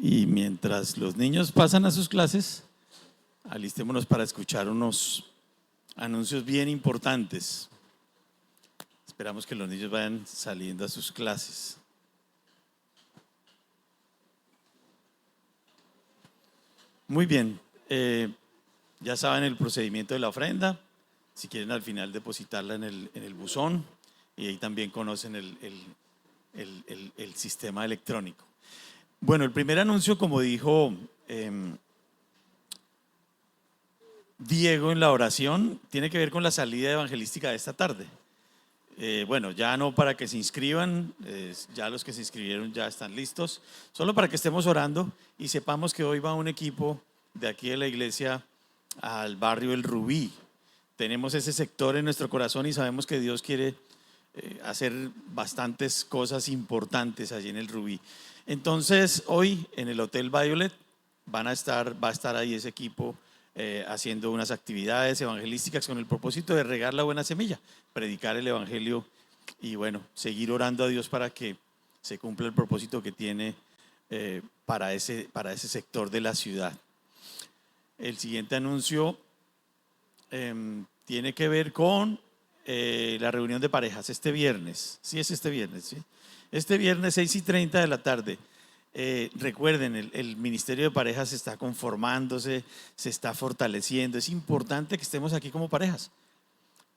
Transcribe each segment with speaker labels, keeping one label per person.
Speaker 1: Y mientras los niños pasan a sus clases, alistémonos para escuchar unos anuncios bien importantes. Esperamos que los niños vayan saliendo a sus clases. Muy bien, ya saben el procedimiento de la ofrenda. Si quieren al final depositarla en el buzón, y ahí también conocen el sistema electrónico. Bueno, el primer anuncio, como dijo Diego en la oración, tiene que ver con la salida evangelística de esta tarde. Bueno, ya no para que se inscriban, ya los que se inscribieron ya están listos, solo para que estemos orando y sepamos que hoy va un equipo de aquí de la iglesia al barrio El Rubí. Tenemos ese sector en nuestro corazón y sabemos que Dios quiere hacer bastantes cosas importantes allí en El Rubí. Entonces hoy en el Hotel Violet va a estar ahí ese equipo haciendo unas actividades evangelísticas con el propósito de regar la buena semilla, predicar el evangelio y bueno, seguir orando a Dios para que se cumpla el propósito que tiene para ese sector de la ciudad. El siguiente anuncio tiene que ver con la reunión de parejas este viernes. Sí, es este viernes, ¿sí? Este viernes 6:30 de la tarde. Recuerden, el Ministerio de Parejas está conformándose, se está fortaleciendo. Es importante que estemos aquí como parejas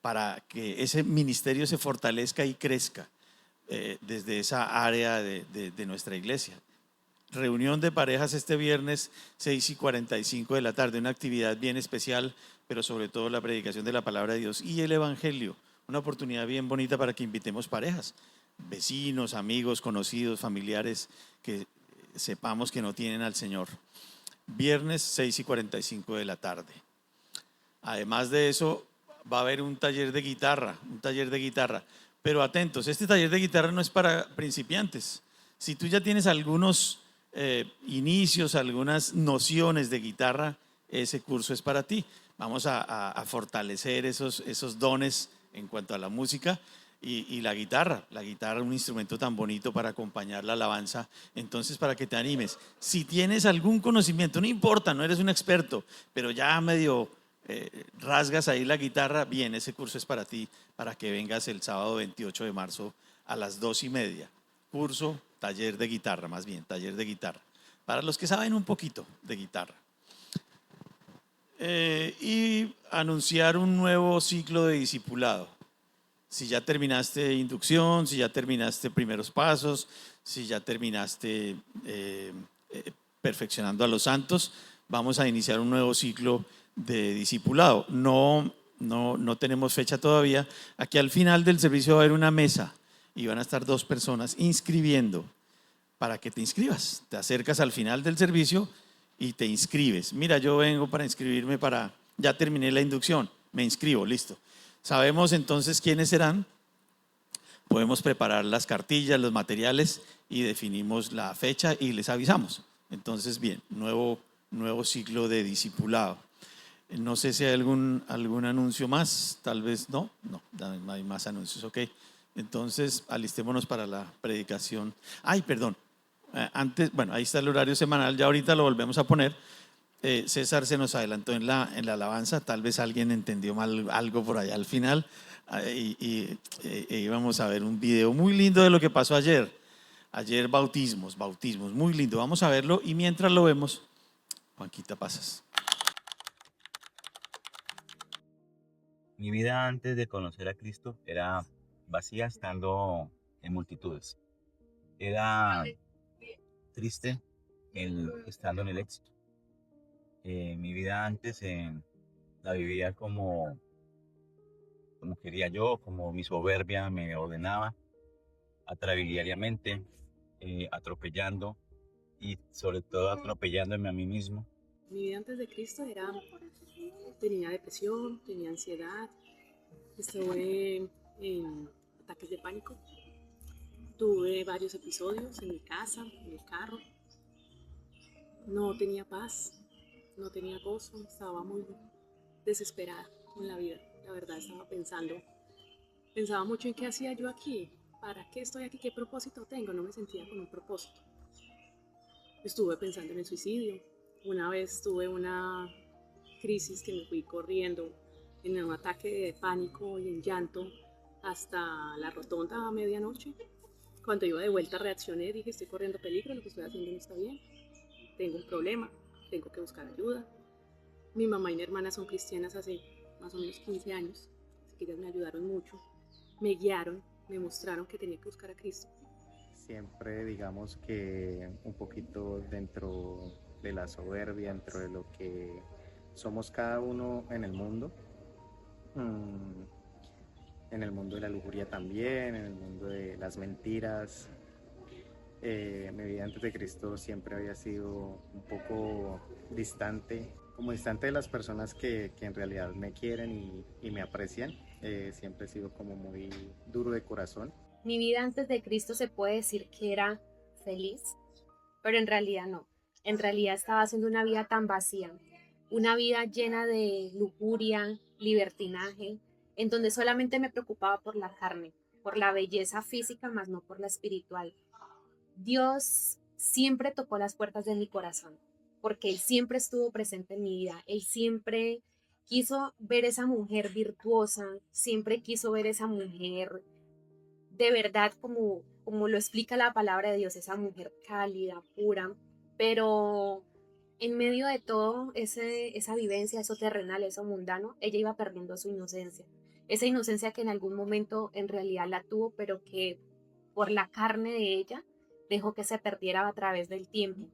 Speaker 1: para que ese ministerio se fortalezca y crezca desde esa área de nuestra iglesia. Reunión de parejas este viernes 6:45 de la tarde, una actividad bien especial, pero sobre todo la predicación de la palabra de Dios y el evangelio, una oportunidad bien bonita para que invitemos parejas, vecinos, amigos, conocidos, familiares que sepamos que no tienen al Señor. Viernes 6:45 de la tarde. Además de eso, va a haber un taller de guitarra, pero atentos, este taller de guitarra no es para principiantes. Si tú ya tienes algunos inicios, algunas nociones de guitarra, ese curso es para ti. Vamos a fortalecer esos dones en cuanto a la música y la guitarra, un instrumento tan bonito para acompañar la alabanza. Entonces, para que te animes, si tienes algún conocimiento, no importa, no eres un experto, pero ya medio rasgas ahí la guitarra, bien, ese curso es para ti, para que vengas el sábado 28 de marzo a las 2:30. Curso, taller de guitarra, más bien, taller de guitarra, para los que saben un poquito de guitarra. Y anunciar un nuevo ciclo de discipulado. Si ya terminaste inducción, si ya terminaste primeros pasos, si ya terminaste perfeccionando a los santos, vamos a iniciar un nuevo ciclo de discipulado. No tenemos fecha todavía. Aquí al final del servicio va a haber una mesa y van a estar 2 personas inscribiendo para que te inscribas. Te acercas al final del servicio y te inscribes. Mira, yo vengo para inscribirme ya terminé la inducción, me inscribo, listo. Sabemos entonces quiénes serán, podemos preparar las cartillas, los materiales y definimos la fecha y les avisamos. Entonces, bien, nuevo ciclo de discipulado. No sé si hay algún anuncio más, tal vez no hay más anuncios, ok. Entonces, alistémonos para la predicación. Ay, perdón, antes, bueno, ahí está el horario semanal, ya ahorita lo volvemos a poner. César se nos adelantó en la alabanza, tal vez alguien entendió mal algo por allá al final y íbamos a ver un video muy lindo de lo que pasó ayer bautismos, muy lindo, vamos a verlo y mientras lo vemos, Juanquita, pasas.
Speaker 2: Mi vida antes de conocer a Cristo era vacía estando en multitudes. Era triste estando en el éxito. Mi vida antes la vivía como quería yo, como mi soberbia me ordenaba, atrabiliariamente, atropellando y sobre todo atropellándome a mí mismo.
Speaker 3: Mi vida antes de Cristo tenía depresión, tenía ansiedad, estuve en ataques de pánico, tuve varios episodios en mi casa, en el carro, no tenía paz, no tenía gozo, estaba muy desesperada con la vida, la verdad pensaba mucho en qué hacía yo aquí, para qué estoy aquí, qué propósito tengo, no me sentía con un propósito. Estuve pensando en el suicidio. Una vez tuve una crisis que me fui corriendo en un ataque de pánico y en llanto hasta la rotonda a medianoche. Cuando iba de vuelta reaccioné, dije, estoy corriendo peligro, lo que estoy haciendo no está bien, tengo un problema, tengo que buscar ayuda. Mi mamá y mi hermana son cristianas hace más o menos 15 años, así que ellas me ayudaron mucho, me guiaron, me mostraron que tenía que buscar a Cristo.
Speaker 4: Siempre digamos que un poquito dentro de la soberbia, dentro de lo que somos cada uno en el mundo, en el mundo de la lujuria también, en el mundo de las mentiras. Mi vida antes de Cristo siempre había sido un poco distante, como distante de las personas que en realidad me quieren y me aprecian. Siempre he sido como muy duro de corazón.
Speaker 5: Mi vida antes de Cristo se puede decir que era feliz, pero en realidad no. En realidad estaba haciendo una vida tan vacía, una vida llena de lujuria, libertinaje, en donde solamente me preocupaba por la carne, por la belleza física, más no por la espiritual. Dios siempre tocó las puertas de mi corazón, porque Él siempre estuvo presente en mi vida. Él siempre quiso ver esa mujer virtuosa, siempre quiso ver esa mujer de verdad, como lo explica la palabra de Dios, esa mujer cálida, pura, pero en medio de todo esa vivencia, eso terrenal, eso mundano, ella iba perdiendo su inocencia. Esa inocencia que en algún momento en realidad la tuvo, pero que por la carne de ella dejó que se perdiera a través del tiempo.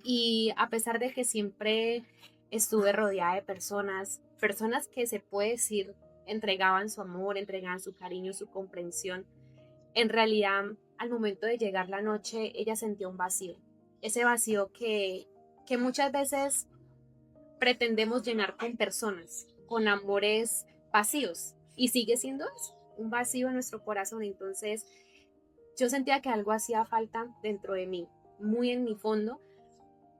Speaker 5: Y a pesar de que siempre estuve rodeada de personas que se puede decir entregaban su amor, entregaban su cariño, su comprensión, en realidad al momento de llegar la noche ella sentía un vacío. Ese vacío que muchas veces pretendemos llenar con personas, con amores vacíos. Y sigue siendo eso, un vacío en nuestro corazón. Entonces yo sentía que algo hacía falta dentro de mí, muy en mi fondo,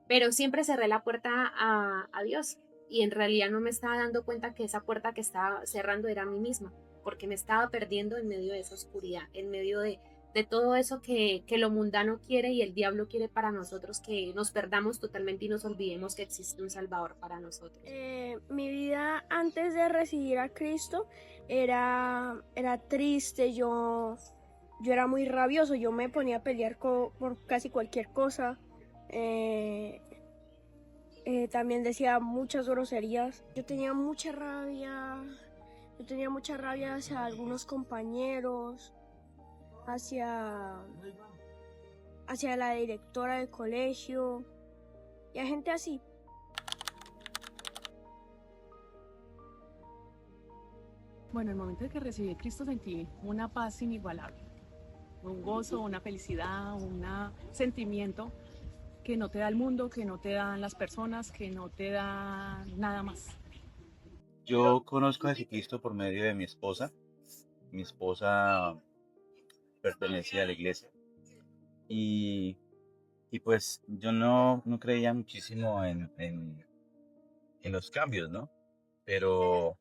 Speaker 5: pero siempre cerré la puerta a Dios y en realidad no me estaba dando cuenta que esa puerta que estaba cerrando era a mí misma, porque me estaba perdiendo en medio de esa oscuridad, en medio de todo eso que lo mundano quiere y el diablo quiere para nosotros, que nos perdamos totalmente y nos olvidemos que existe un Salvador para nosotros.
Speaker 6: Mi vida antes de recibir a Cristo era triste, yo era muy rabioso, yo me ponía a pelear por casi cualquier cosa. También decía muchas groserías. Yo tenía mucha rabia hacia algunos compañeros, hacia la directora del colegio y a gente así.
Speaker 3: Bueno, el momento de que recibí a Cristo sentí una paz inigualable, un gozo, una felicidad, un sentimiento que no te da el mundo, que no te dan las personas, que no te da nada más.
Speaker 2: Yo conozco a Jesucristo por medio de mi esposa. Mi esposa pertenecía a la iglesia y, y pues yo no creía muchísimo en los cambios, ¿no? Pero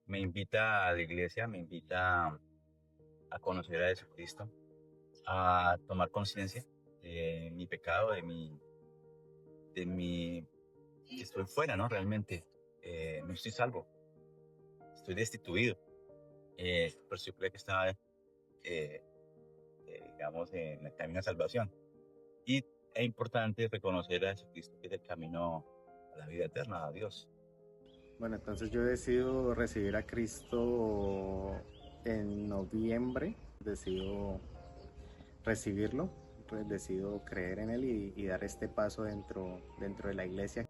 Speaker 2: me invita a la iglesia, me invita a conocer a Jesucristo, a tomar conciencia de mi pecado, que estoy fuera, ¿no? Realmente no estoy salvo, estoy destituido. Pero yo creo que estaba, digamos, en el camino de salvación. Y es importante reconocer a Jesucristo que es el camino a la vida eterna, a Dios.
Speaker 4: Bueno, entonces yo decido recibir a Cristo en noviembre, decido recibirlo, pues decido creer en Él y dar este paso dentro de la iglesia.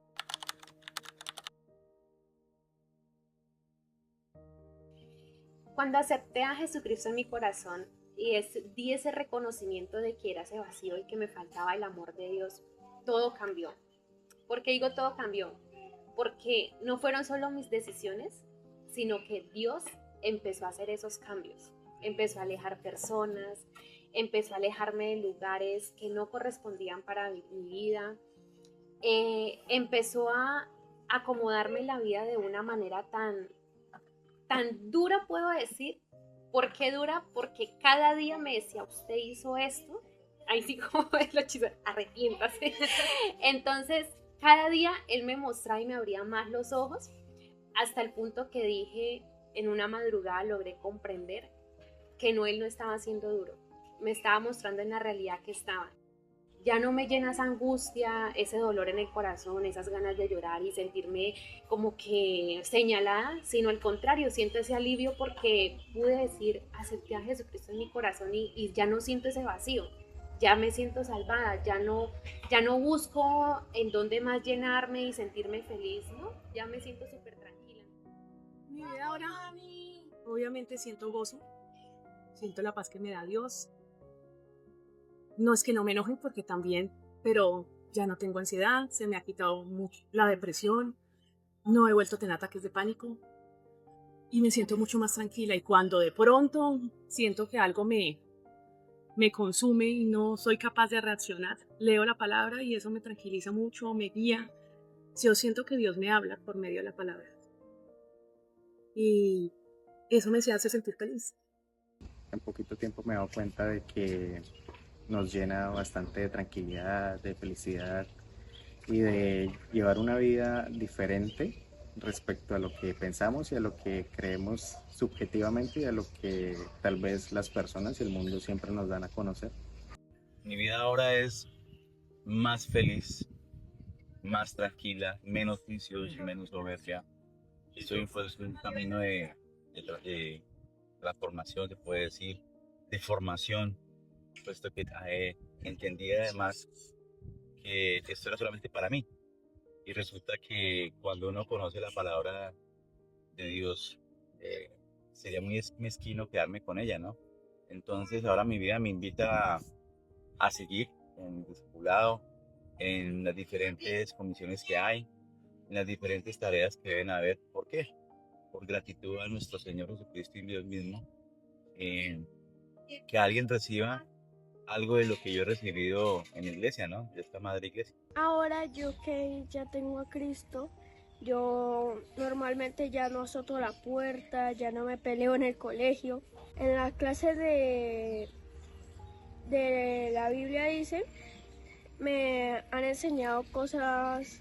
Speaker 5: Cuando acepté a Jesucristo en mi corazón y di ese reconocimiento de que era ese vacío y que me faltaba el amor de Dios, todo cambió. ¿Por qué digo todo cambió? Porque no fueron solo mis decisiones, sino que Dios empezó a hacer esos cambios. Empezó a alejar personas, empezó a alejarme de lugares que no correspondían para mi vida. Empezó a acomodarme en la vida de una manera tan dura, puedo decir. ¿Por qué dura? Porque cada día me decía, usted hizo esto ahí sí como el hechizo, arrepiéntase. Entonces, cada día él me mostraba y me abría más los ojos, hasta el punto que dije, en una madrugada logré comprender que no, él no estaba siendo duro, me estaba mostrando en la realidad que estaba. Ya no me llena esa angustia, ese dolor en el corazón, esas ganas de llorar y sentirme como que señalada, sino al contrario, siento ese alivio porque pude decir, acepté a Jesucristo en mi corazón y ya no siento ese vacío, ya me siento salvada, ya no busco en dónde más llenarme y sentirme feliz, ¿no? Ya me siento súper tranquila.
Speaker 3: Mi vida ahora, obviamente siento gozo, siento la paz que me da Dios. No es que no me enojen porque también, pero ya no tengo ansiedad, se me ha quitado mucho la depresión, no he vuelto a tener ataques de pánico y me siento mucho más tranquila. Y cuando de pronto siento que algo me consume y no soy capaz de reaccionar, leo la palabra y eso me tranquiliza mucho, me guía. Yo siento que Dios me habla por medio de la palabra y eso me hace sentir feliz.
Speaker 4: En poquito tiempo me he dado cuenta de que nos llena bastante de tranquilidad, de felicidad y de llevar una vida diferente respecto a lo que pensamos y a lo que creemos subjetivamente y a lo que tal vez las personas y el mundo siempre nos dan a conocer.
Speaker 2: Mi vida ahora es más feliz, más tranquila, menos juiciosa y menos soberbia. Estoy en un camino de transformación, se puede decir, de formación, puesto que entendí además que esto era solamente para mí. Y resulta que cuando uno conoce la palabra de Dios, sería muy mezquino quedarme con ella, ¿no? Entonces ahora mi vida me invita a seguir en el discipulado, en las diferentes comisiones que hay, en las diferentes tareas que deben haber. ¿Por qué? Por gratitud a nuestro Señor Jesucristo y Dios mismo, eh, que alguien reciba algo de lo que yo he recibido en la iglesia, ¿no? De esta madre iglesia.
Speaker 6: Ahora yo que ya tengo a Cristo, yo normalmente ya no azoto la puerta, ya no me peleo en el colegio. En la clase de la Biblia dice, me han enseñado cosas,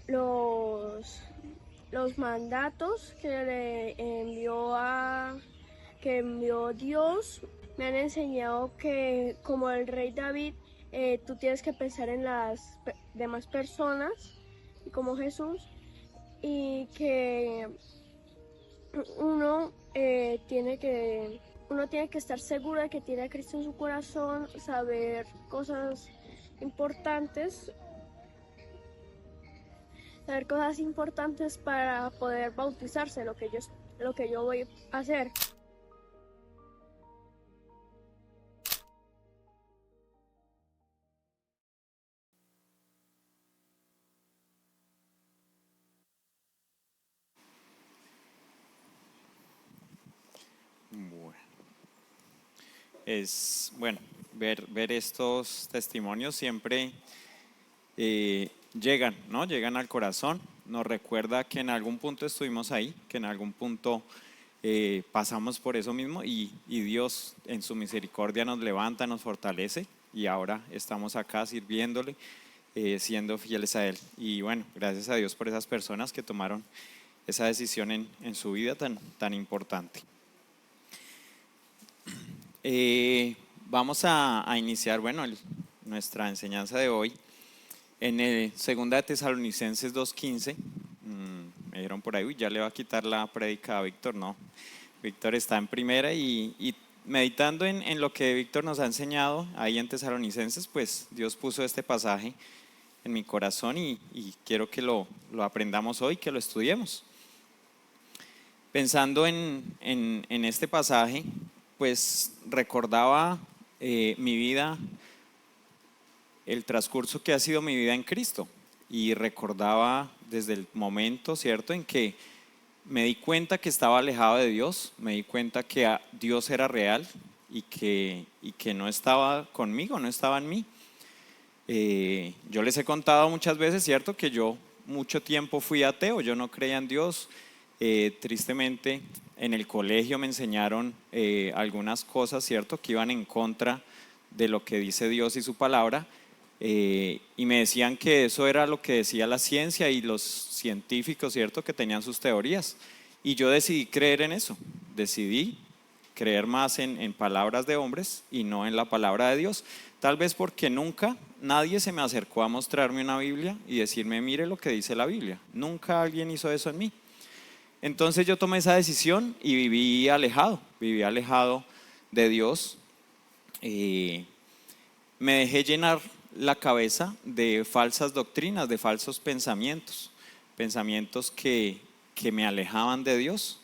Speaker 6: los mandatos que envió Dios. Me han enseñado que como el rey David, tú tienes que pensar en las demás personas y como Jesús, y que uno tiene que estar seguro de que tiene a Cristo en su corazón, saber cosas importantes, para poder bautizarse, lo que yo voy a hacer.
Speaker 1: Bueno, es bueno ver estos testimonios siempre llegan, ¿no? Llegan al corazón, nos recuerda que en algún punto estuvimos ahí, que en algún punto pasamos por eso mismo y Dios en su misericordia nos levanta, nos fortalece y ahora estamos acá sirviéndole, siendo fieles a Él. Y bueno, gracias a Dios por esas personas que tomaron esa decisión en su vida tan importante. Vamos a iniciar, bueno, nuestra enseñanza de hoy en el 2 de Tesalonicenses 2:15. Me dijeron por ahí, uy, ya le va a quitar la prédica a Víctor. No, Víctor está en primera y meditando en lo que Víctor nos ha enseñado ahí en Tesalonicenses, pues Dios puso este pasaje en mi corazón y quiero que lo aprendamos hoy, que lo estudiemos. Pensando en este pasaje, pues recordaba mi vida, el transcurso que ha sido mi vida en Cristo y recordaba desde el momento, ¿cierto?, en que me di cuenta que estaba alejado de Dios, me di cuenta que Dios era real y que no estaba conmigo, no estaba en mí. Yo les he contado muchas veces, ¿cierto?, que yo mucho tiempo fui ateo, yo no creía en Dios. Tristemente en el colegio me enseñaron algunas cosas, ¿cierto?, que iban en contra
Speaker 7: de lo que dice Dios y su palabra, y me decían que eso era lo que decía la ciencia y los científicos, ¿cierto?, que tenían sus teorías. Y yo decidí creer en eso, decidí creer más en palabras de hombres y no en la palabra de Dios. Tal vez porque nunca nadie se me acercó a mostrarme una Biblia y decirme, mire lo que dice la Biblia. Nunca alguien hizo eso en mí. Entonces yo tomé esa decisión y viví alejado de Dios. Me dejé llenar la cabeza de falsas doctrinas, de falsos pensamientos que me alejaban de Dios.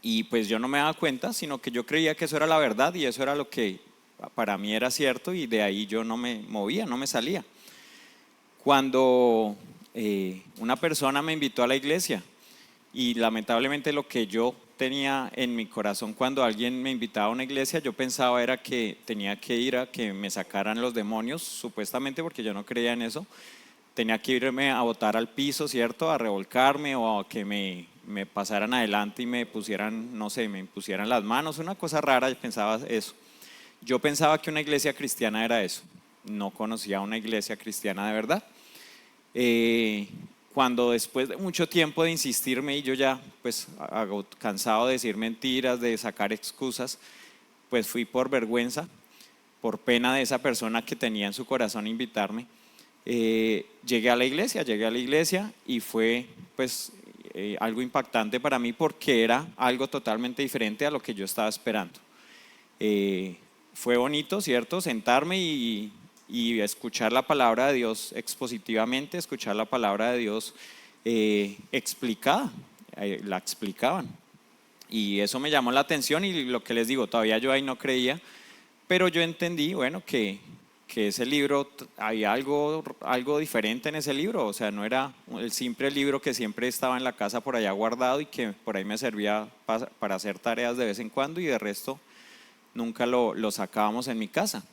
Speaker 7: Y pues yo no me daba cuenta, sino que yo creía que eso era la verdad y eso era lo que para mí era cierto, y de ahí yo no me movía, no me salía. Cuando una persona me invitó a la iglesia, y lamentablemente lo que yo tenía en mi corazón cuando alguien me invitaba a una iglesia, yo pensaba era que tenía que ir a que me sacaran los demonios, supuestamente, porque yo no creía en eso. Tenía que irme a botar al piso, ¿cierto?, a revolcarme, o a que me pasaran adelante y me pusieran, no sé, me impusieran las manos, una cosa rara. Yo pensaba eso. Yo pensaba que una iglesia cristiana era eso. No conocía una iglesia cristiana de verdad. Cuando después de mucho tiempo de insistirme y yo ya pues cansado de decir mentiras, de sacar excusas, pues fui por vergüenza, por pena de esa persona que tenía en su corazón invitarme. Llegué a la iglesia y fue pues algo impactante para mí, porque era algo totalmente diferente a lo que yo estaba esperando. Fue bonito, ¿cierto?, sentarme y escuchar la palabra de Dios expositivamente, escuchar la palabra de Dios explicada, la explicaban. Y eso me llamó la atención, y lo que les digo, todavía yo ahí no creía, pero yo entendí, bueno, que ese libro, había algo diferente en ese libro. O sea, no era el simple libro que siempre estaba en la casa por allá guardado y que por ahí me servía para hacer tareas de vez en cuando, y de resto nunca lo sacábamos en mi casa.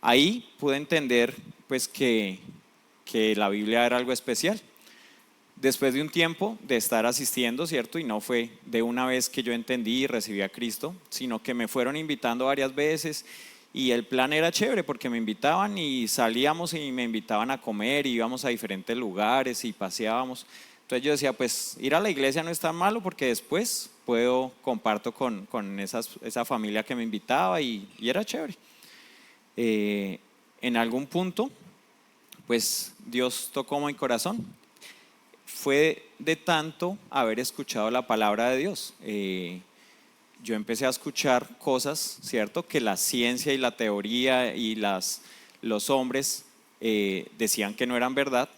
Speaker 7: Ahí pude entender pues que la Biblia era algo especial. Después de un tiempo de estar asistiendo, ¿cierto?, y no fue de una vez que yo entendí y recibí a Cristo, sino que me fueron invitando varias veces, y el plan era chévere porque me invitaban y salíamos y me invitaban a comer, y íbamos a diferentes lugares y paseábamos. Entonces yo decía, pues ir a la iglesia no es tan malo, porque después comparto con esa familia que me invitaba, y era chévere. En algún punto pues Dios tocó mi corazón. Fue de tanto haber escuchado la palabra de Dios. Yo empecé a escuchar cosas, ¿cierto?, que la ciencia y la teoría y los hombres decían que no eran verdad,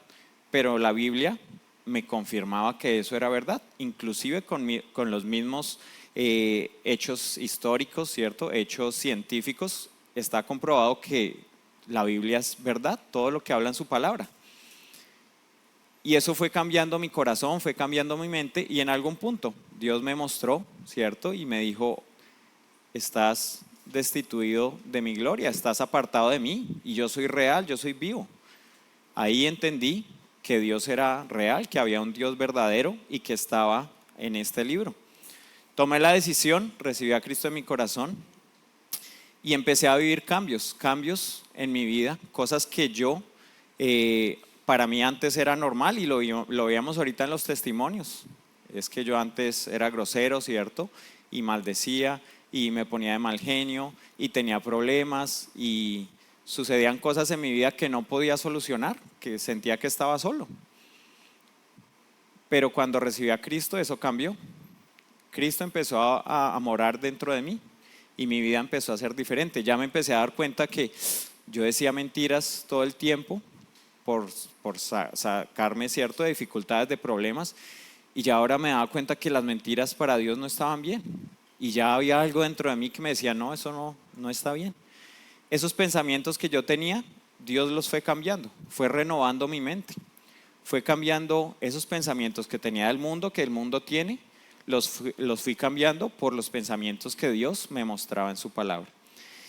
Speaker 7: pero la Biblia me confirmaba que eso era verdad, inclusive con los mismos hechos históricos, ¿cierto?, hechos científicos. Está comprobado que la Biblia es verdad, todo lo que habla en su palabra. Y eso fue cambiando mi corazón, fue cambiando mi mente, y en algún punto Dios me mostró, ¿cierto?, y me dijo, estás destituido de mi gloria, estás apartado de mí, y yo soy real, yo soy vivo. Ahí entendí que Dios era real, que había un Dios verdadero y que estaba en este libro. Tomé la decisión, recibí a Cristo en mi corazón y empecé a vivir cambios en mi vida, cosas que yo para mí antes era normal, y lo veíamos ahorita en los testimonios. Es que yo antes era grosero, ¿cierto?, y maldecía y me ponía de mal genio y tenía problemas, y sucedían cosas en mi vida que no podía solucionar, que sentía que estaba solo. Pero cuando recibí a Cristo, eso cambió. Cristo empezó a morar dentro de mí y mi vida empezó a ser diferente. Ya me empecé a dar cuenta que yo decía mentiras todo el tiempo por sacarme, ¿cierto?, de dificultades, de problemas, y ya ahora me daba cuenta que las mentiras para Dios no estaban bien, y ya había algo dentro de mí que me decía, no, eso no está bien. Esos pensamientos que yo tenía, Dios los fue cambiando, fue renovando mi mente, fue cambiando esos pensamientos que tenía del mundo, que el mundo tiene, los fui cambiando por los pensamientos que Dios me mostraba en su palabra.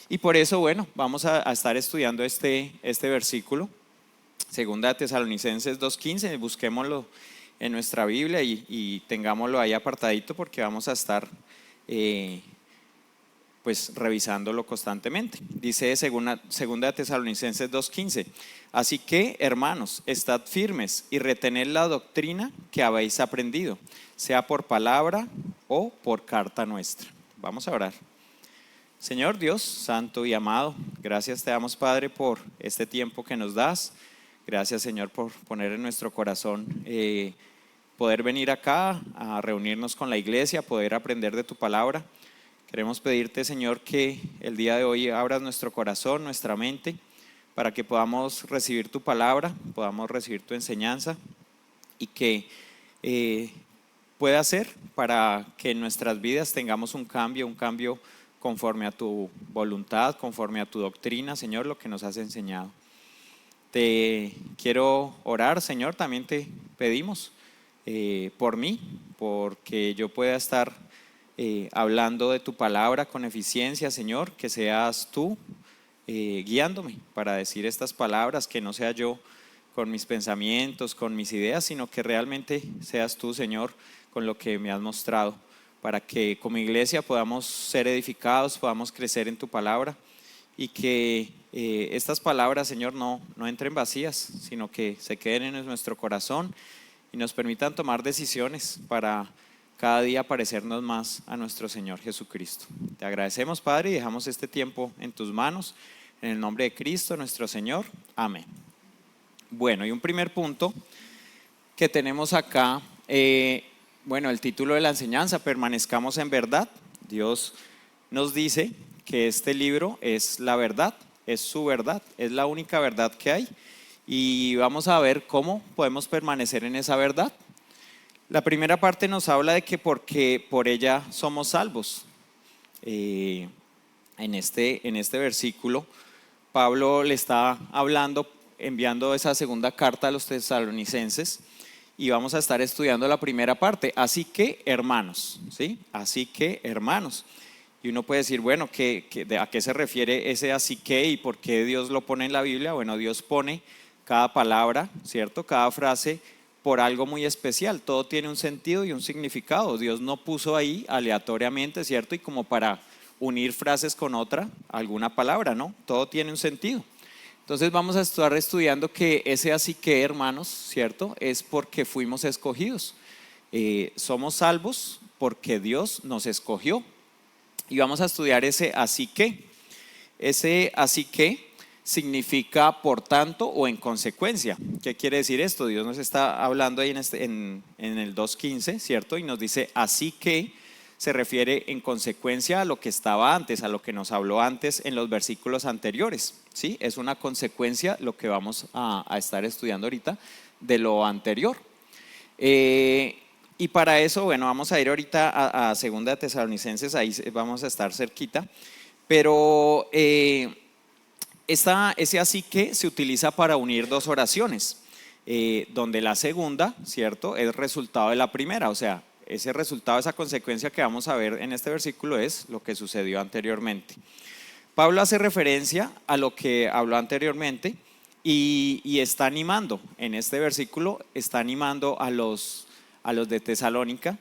Speaker 7: Y por eso, bueno, vamos a estar estudiando este versículo, Segunda de Tesalonicenses 2:15, busquémoslo en nuestra Biblia y tengámoslo ahí apartadito, porque vamos a estar pues revisándolo constantemente. Dice segunda de Tesalonicenses 2:15, así que, hermanos, estad firmes y retened la doctrina que habéis aprendido, sea por palabra o por carta nuestra. Vamos a orar. Señor Dios, santo y amado, gracias te damos, Padre, por este tiempo que nos das. Gracias, Señor, por poner en nuestro corazón poder venir acá a reunirnos con la iglesia, poder aprender de tu palabra. Queremos pedirte, Señor, que el día de hoy abras nuestro corazón, nuestra mente, para que podamos recibir tu palabra, podamos recibir tu enseñanza y que pueda ser para que en nuestras vidas tengamos un cambio conforme a tu voluntad, conforme a tu doctrina, Señor, lo que nos has enseñado. Te quiero orar, Señor, también te pedimos por mí, porque yo pueda estar hablando de tu palabra con eficiencia, Señor, que seas tú guiándome para decir estas palabras, que no sea yo con mis pensamientos, con mis ideas, sino que realmente seas tú, Señor, con lo que me has mostrado, para que como iglesia podamos ser edificados, podamos crecer en tu palabra y que estas palabras, Señor, no entren vacías, sino que se queden en nuestro corazón y nos permitan tomar decisiones para cada día parecernos más a nuestro Señor Jesucristo. Te agradecemos, Padre, y dejamos este tiempo en tus manos, en el nombre de Cristo, nuestro Señor. Amén. Bueno, y un primer punto que tenemos acá, el título de la enseñanza, permanezcamos en verdad. Dios nos dice que este libro es la verdad, es su verdad, es la única verdad que hay. Y vamos a ver cómo podemos permanecer en esa verdad. La primera parte nos habla de que porque por ella somos salvos. En este versículo, Pablo le está hablando, enviando esa segunda carta a los tesalonicenses, y vamos a estar estudiando la primera parte. Así que, hermanos, ¿sí? Así que, hermanos. Y uno puede decir, bueno, ¿a qué se refiere ese así que y por qué Dios lo pone en la Biblia? Bueno, Dios pone cada palabra, ¿cierto? Cada frase por algo muy especial. Todo tiene un sentido y un significado. Dios no puso ahí aleatoriamente, ¿cierto? Y como para unir frases con otra, alguna palabra, ¿no? Todo tiene un sentido. Entonces vamos a estar estudiando que ese así que, hermanos, ¿cierto? Es porque fuimos escogidos. Somos salvos porque Dios nos escogió. Y vamos a estudiar ese así que. Ese así que significa por tanto o en consecuencia. ¿Qué quiere decir esto? Dios nos está hablando ahí en el 2:15, ¿cierto? Y nos dice así que se refiere en consecuencia a lo que estaba antes, a lo que nos habló antes en los versículos anteriores, ¿sí? Es una consecuencia lo que vamos a estar estudiando ahorita de lo anterior. Y para eso, bueno, vamos a ir ahorita a segunda de Tesalonicenses, ahí vamos a estar cerquita, pero ese así que se utiliza para unir dos oraciones, donde la segunda, ¿cierto?, es resultado de la primera, o sea, ese resultado, esa consecuencia que vamos a ver en este versículo es lo que sucedió anteriormente. Pablo hace referencia a lo que habló anteriormente y está animando, en este versículo está animando a los de Tesalónica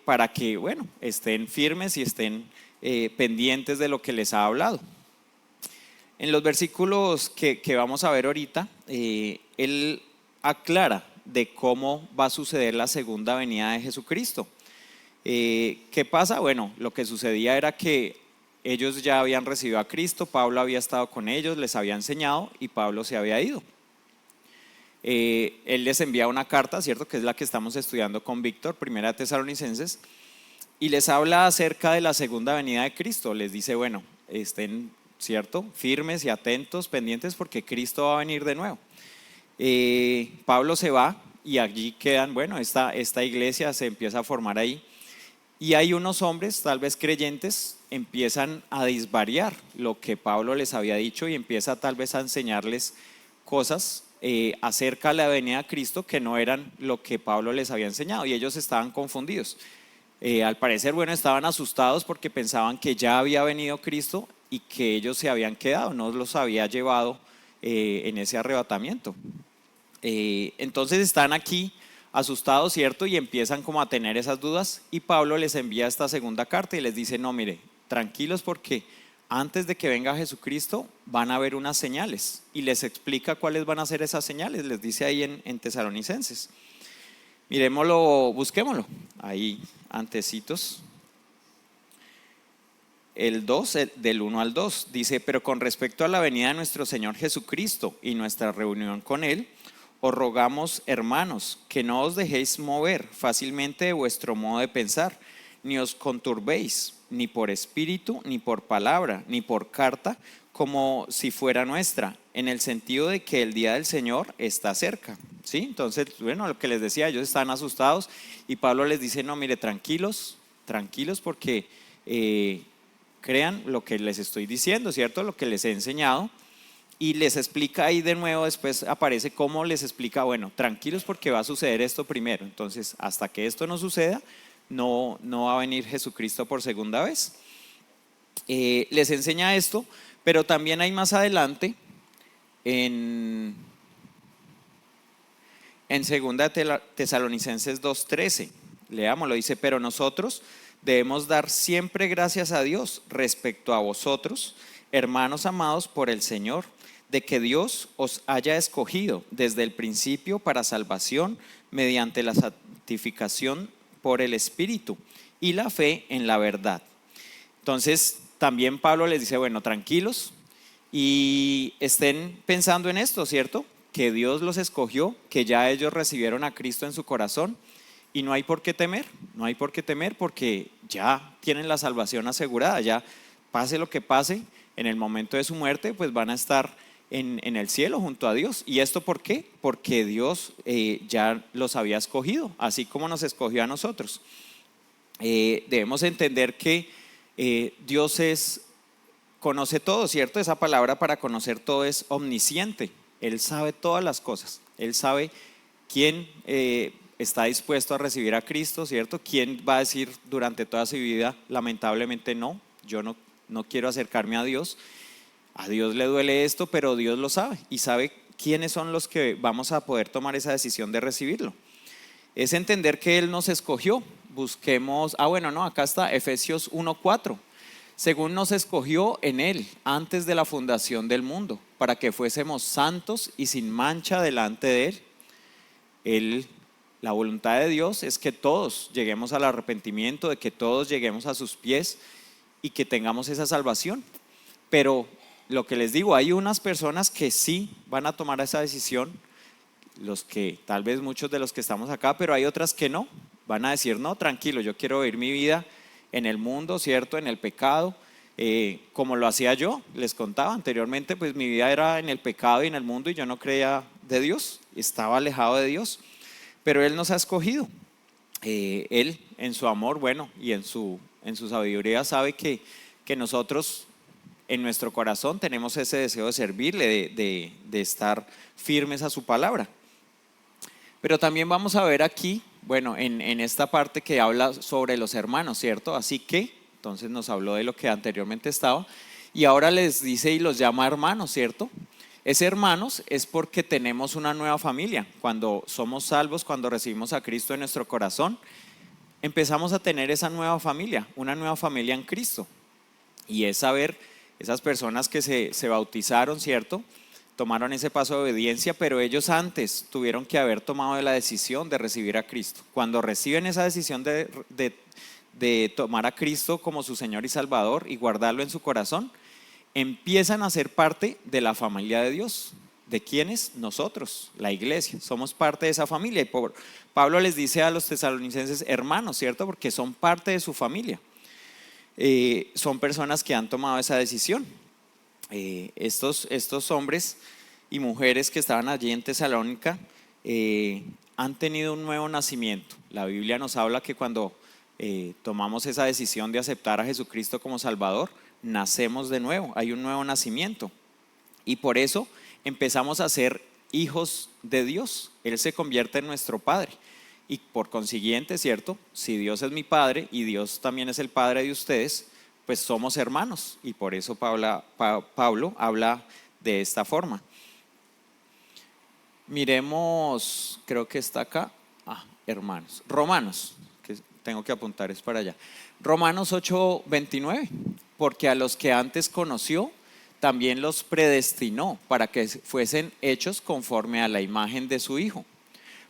Speaker 7: para que, bueno, estén firmes y estén pendientes de lo que les ha hablado. En los versículos que vamos a ver ahorita, él aclara de cómo va a suceder la segunda venida de Jesucristo. ¿Qué pasa? Bueno, lo que sucedía era que ellos ya habían recibido a Cristo, Pablo había estado con ellos, les había enseñado y Pablo se había ido. Él les envía una carta, ¿cierto?, que es la que estamos estudiando con Víctor, primera de Tesalonicenses, y les habla acerca de la segunda venida de Cristo. Les dice, bueno, estén, ¿cierto?, firmes y atentos, pendientes, porque Cristo va a venir de nuevo. Pablo se va y allí quedan, bueno, esta iglesia se empieza a formar ahí y hay unos hombres, tal vez creyentes, empiezan a disvariar lo que Pablo les había dicho y empieza tal vez a enseñarles cosas acerca de la venida de Cristo que no eran lo que Pablo les había enseñado y ellos estaban confundidos. Al parecer, bueno, estaban asustados porque pensaban que ya había venido Cristo y que ellos se habían quedado, no los había llevado en ese arrebatamiento. Entonces están aquí asustados, ¿cierto? Y empiezan como a tener esas dudas y Pablo les envía esta segunda carta y les dice, no, mire, tranquilos porque antes de que venga Jesucristo van a haber unas señales y les explica cuáles van a ser esas señales, les dice ahí en Tesalonicenses. Miremoslo, busquémoslo, ahí antecitos. El 2, del 1 al 2, dice: pero con respecto a la venida de nuestro Señor Jesucristo y nuestra reunión con Él, os rogamos, hermanos, que no os dejéis mover fácilmente de vuestro modo de pensar, ni os conturbéis, ni por espíritu, ni por palabra, ni por carta, como si fuera nuestra, en el sentido de que el día del Señor está cerca. ¿Sí? Entonces, bueno, lo que les decía, ellos estaban asustados y Pablo les dice: no, mire, tranquilos, tranquilos, porque crean lo que les estoy diciendo, ¿cierto? Lo que les he enseñado. Y les explica ahí de nuevo, después aparece cómo les explica: bueno, tranquilos porque va a suceder esto primero. Entonces, hasta que esto no suceda, no va a venir Jesucristo por segunda vez. Les enseña esto, pero también hay más adelante, en 2 Tesalonicenses 2:13, leámoslo, dice: pero nosotros debemos dar siempre gracias a Dios respecto a vosotros, hermanos amados por el Señor, de que Dios os haya escogido desde el principio para salvación mediante la santificación por el Espíritu y la fe en la verdad. Entonces también Pablo les dice: bueno, tranquilos y estén pensando en esto, ¿cierto? Que Dios los escogió, que ya ellos recibieron a Cristo en su corazón y no hay por qué temer, no hay por qué temer porque ya tienen la salvación asegurada, ya pase lo que pase, en el momento de su muerte pues van a estar en el cielo junto a Dios. ¿Y esto por qué? Porque Dios ya los había escogido, así como nos escogió a nosotros. Debemos entender que Dios conoce todo, ¿cierto? Esa palabra para conocer todo es omnisciente. Él sabe todas las cosas. Él sabe quién está dispuesto a recibir a Cristo, ¿cierto? ¿Quién va a decir durante toda su vida, lamentablemente no, yo no quiero acercarme a Dios? A Dios le duele esto, pero Dios lo sabe y sabe quiénes son los que vamos a poder tomar esa decisión de recibirlo. Es entender que Él nos escogió. Busquemos, acá está Efesios 1:4. Según nos escogió en Él antes de la fundación del mundo, para que fuésemos santos y sin mancha delante de Él. La voluntad de Dios es que todos lleguemos al arrepentimiento, de que todos lleguemos a sus pies y que tengamos esa salvación. Pero lo que les digo, hay unas personas que sí van a tomar esa decisión, tal vez muchos de los que estamos acá, pero hay otras que no, van a decir: no, tranquilo, yo quiero vivir mi vida en el mundo, ¿cierto? En el pecado, como lo hacía yo, les contaba anteriormente, pues mi vida era en el pecado y en el mundo y yo no creía de Dios, estaba alejado de Dios, pero Él nos ha escogido. Él en su amor, y en su sabiduría sabe que nosotros en nuestro corazón tenemos ese deseo de servirle, de estar firmes a su palabra. Pero también vamos a ver aquí, en esta parte que habla sobre los hermanos, ¿cierto? Así que, entonces nos habló de lo que anteriormente estaba y ahora les dice y los llama hermanos, ¿cierto? Ese hermanos es porque tenemos una nueva familia. Cuando somos salvos, cuando recibimos a Cristo en nuestro corazón, empezamos a tener esa nueva familia, una nueva familia en Cristo. Y es saber, esas personas que se bautizaron, ¿cierto? Tomaron ese paso de obediencia, pero ellos antes tuvieron que haber tomado la decisión de recibir a Cristo. Cuando reciben esa decisión de tomar a Cristo como su Señor y Salvador y guardarlo en su corazón, empiezan a ser parte de la familia de Dios. ¿De quiénes? Nosotros, la iglesia, somos parte de esa familia. Y Pablo les dice a los tesalonicenses hermanos, ¿cierto? Porque son parte de su familia. Son personas que han tomado esa decisión. Estos hombres y mujeres que estaban allí en Tesalónica han tenido un nuevo nacimiento. La Biblia nos habla que cuando tomamos esa decisión de aceptar a Jesucristo como Salvador, nacemos de nuevo, hay un nuevo nacimiento y por eso empezamos a ser hijos de Dios. Él se convierte en nuestro Padre y por consiguiente, ¿cierto? Si Dios es mi Padre y Dios también es el Padre de ustedes, pues somos hermanos y por eso Pablo habla de esta forma. Miremos, creo que está acá, hermanos, Romanos, tengo que apuntar es para allá. Romanos 8:29, porque a los que antes conoció, también los predestinó para que fuesen hechos conforme a la imagen de su Hijo,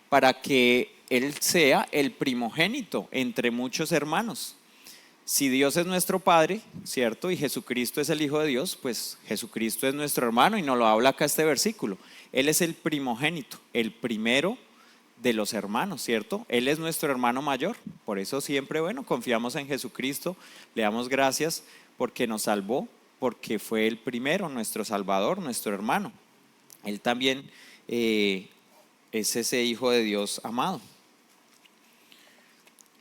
Speaker 7: para que Él sea el primogénito entre muchos hermanos. Si Dios es nuestro Padre, ¿cierto? Y Jesucristo es el Hijo de Dios, pues Jesucristo es nuestro hermano y nos lo habla acá este versículo. Él es el primogénito, el primero de los hermanos, ¿cierto? Él es nuestro hermano mayor. Por eso siempre, bueno, confiamos en Jesucristo, le damos gracias porque nos salvó, porque fue el primero, nuestro Salvador, nuestro hermano. Él también es ese Hijo de Dios amado.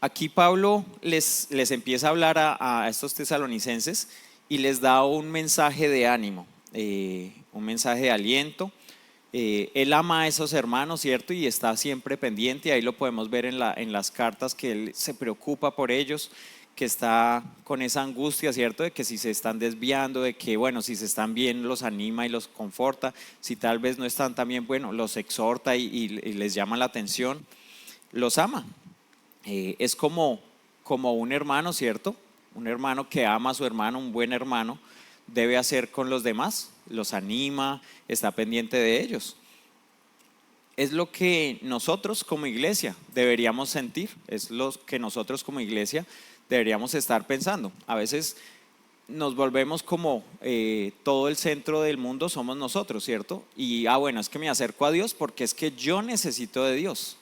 Speaker 7: Aquí Pablo les empieza a hablar a estos tesalonicenses y les da un mensaje de ánimo, un mensaje de aliento. Él ama a esos hermanos, ¿cierto? Y está siempre pendiente, ahí lo podemos ver en las cartas, que él se preocupa por ellos, que está con esa angustia, ¿cierto? De que si se están desviando, de que, bueno, si se están bien, los anima y los conforta, si tal vez no están tan bien, bueno, los exhorta y les llama la atención, los ama. Es como un hermano, ¿cierto? Un hermano que ama a su hermano, un buen hermano, debe hacer con los demás, los anima, está pendiente de ellos. Es lo que nosotros como iglesia deberíamos sentir, es lo que nosotros como iglesia deberíamos estar pensando. A veces nos volvemos como todo el centro del mundo somos nosotros, ¿cierto? Y bueno, es que me acerco a Dios porque es que yo necesito de Dios.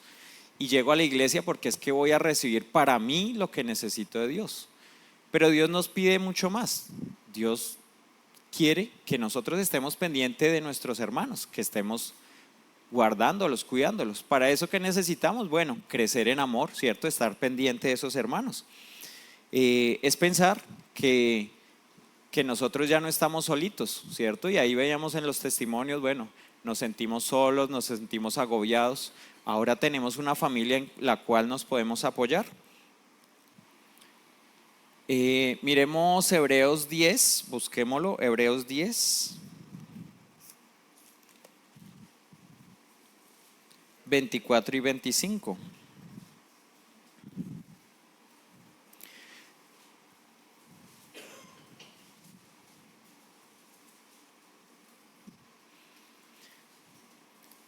Speaker 7: Y llego a la iglesia porque es que voy a recibir para mí lo que necesito de Dios. Pero Dios nos pide mucho más. Dios quiere que nosotros estemos pendientes de nuestros hermanos, que estemos guardándolos, cuidándolos. Para eso, ¿qué necesitamos? Bueno, crecer en amor, ¿cierto? Estar pendiente de esos hermanos. Es pensar que nosotros ya no estamos solitos, ¿cierto? Y ahí veíamos en los testimonios, bueno, nos sentimos solos, nos sentimos agobiados. Ahora tenemos una familia en la cual nos podemos apoyar. Miremos Hebreos 10, busquémoslo, Hebreos 10, 24 y 25.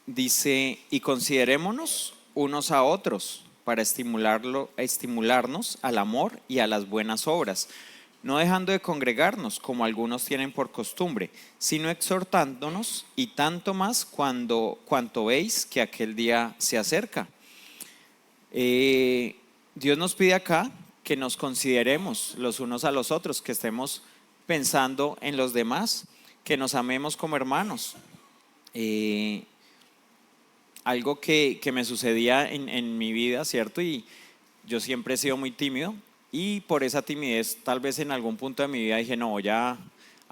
Speaker 7: Dice, y considerémonos unos a otros para estimularnos al amor y a las buenas obras, no dejando de congregarnos como algunos tienen por costumbre, sino exhortándonos, y tanto más cuanto veis que aquel día se acerca. Dios nos pide acá que nos consideremos los unos a los otros, que estemos pensando en los demás, que nos amemos como hermanos. Algo que me sucedía en mi vida, ¿cierto? Y yo siempre he sido muy tímido y por esa timidez tal vez en algún punto de mi vida dije, no, voy a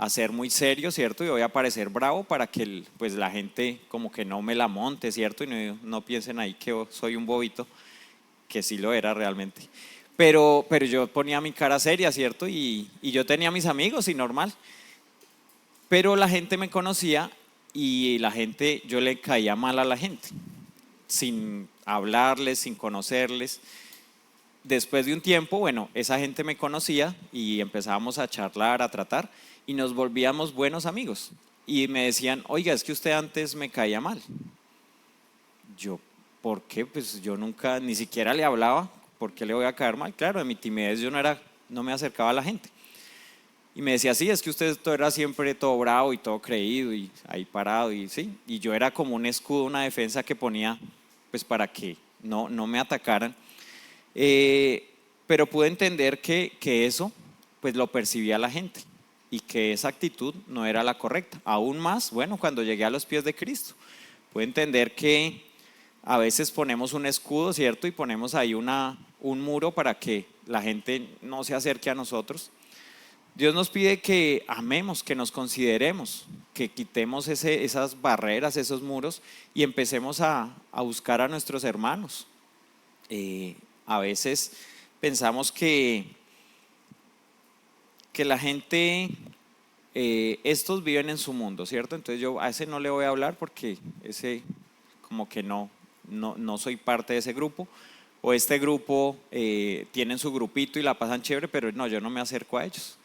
Speaker 7: ser muy serio, ¿cierto? Y voy a parecer bravo para que pues la gente como que no me la monte, ¿cierto? Y no piensen ahí que soy un bobito, que sí lo era realmente. Pero yo ponía mi cara seria, ¿cierto? Y yo tenía mis amigos y normal. Pero la gente me conocía y yo le caía mal a la gente, sin hablarles, sin conocerles. Después de un tiempo, bueno, esa gente me conocía y empezábamos a charlar, a tratar y nos volvíamos buenos amigos. Y me decían, oiga, es que usted antes me caía mal. Yo, ¿por qué? Pues yo nunca, ni siquiera le hablaba, ¿por qué le voy a caer mal? Claro, en mi timidez yo no me acercaba a la gente. Y me decía, sí, es que usted era siempre todo bravo y todo creído y ahí parado, y sí, y yo era como un escudo, una defensa que ponía pues para que no me atacaran. Pero pude entender que eso pues lo percibía la gente y que esa actitud no era la correcta. Aún más, bueno, cuando llegué a los pies de Cristo, pude entender que a veces ponemos un escudo, ¿cierto? Y ponemos ahí un muro para que la gente no se acerque a nosotros. Dios nos pide que amemos, que nos consideremos, que quitemos esas barreras, esos muros y empecemos a buscar a nuestros hermanos. A veces pensamos que la gente, estos viven en su mundo, ¿cierto? Entonces yo a ese no le voy a hablar porque ese como que no soy parte de ese grupo, o este grupo tienen su grupito y la pasan chévere, pero no, yo no me acerco a ellos.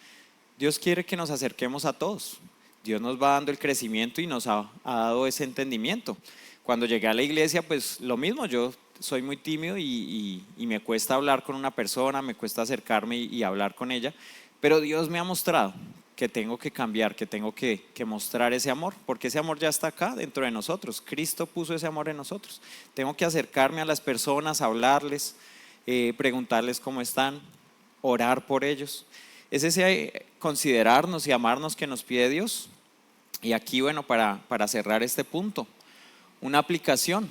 Speaker 7: Dios quiere que nos acerquemos a todos. Dios nos va dando el crecimiento y nos ha dado ese entendimiento. Cuando llegué a la iglesia, pues lo mismo, yo soy muy tímido y me cuesta hablar con una persona, me cuesta acercarme y hablar con ella, pero Dios me ha mostrado que tengo que cambiar, que tengo que mostrar ese amor, porque ese amor ya está acá dentro de nosotros. Cristo puso ese amor en nosotros. Tengo que acercarme a las personas, hablarles, preguntarles cómo están, orar por ellos. Es ese considerarnos y amarnos que nos pide Dios. Y aquí, bueno, para cerrar este punto, una aplicación.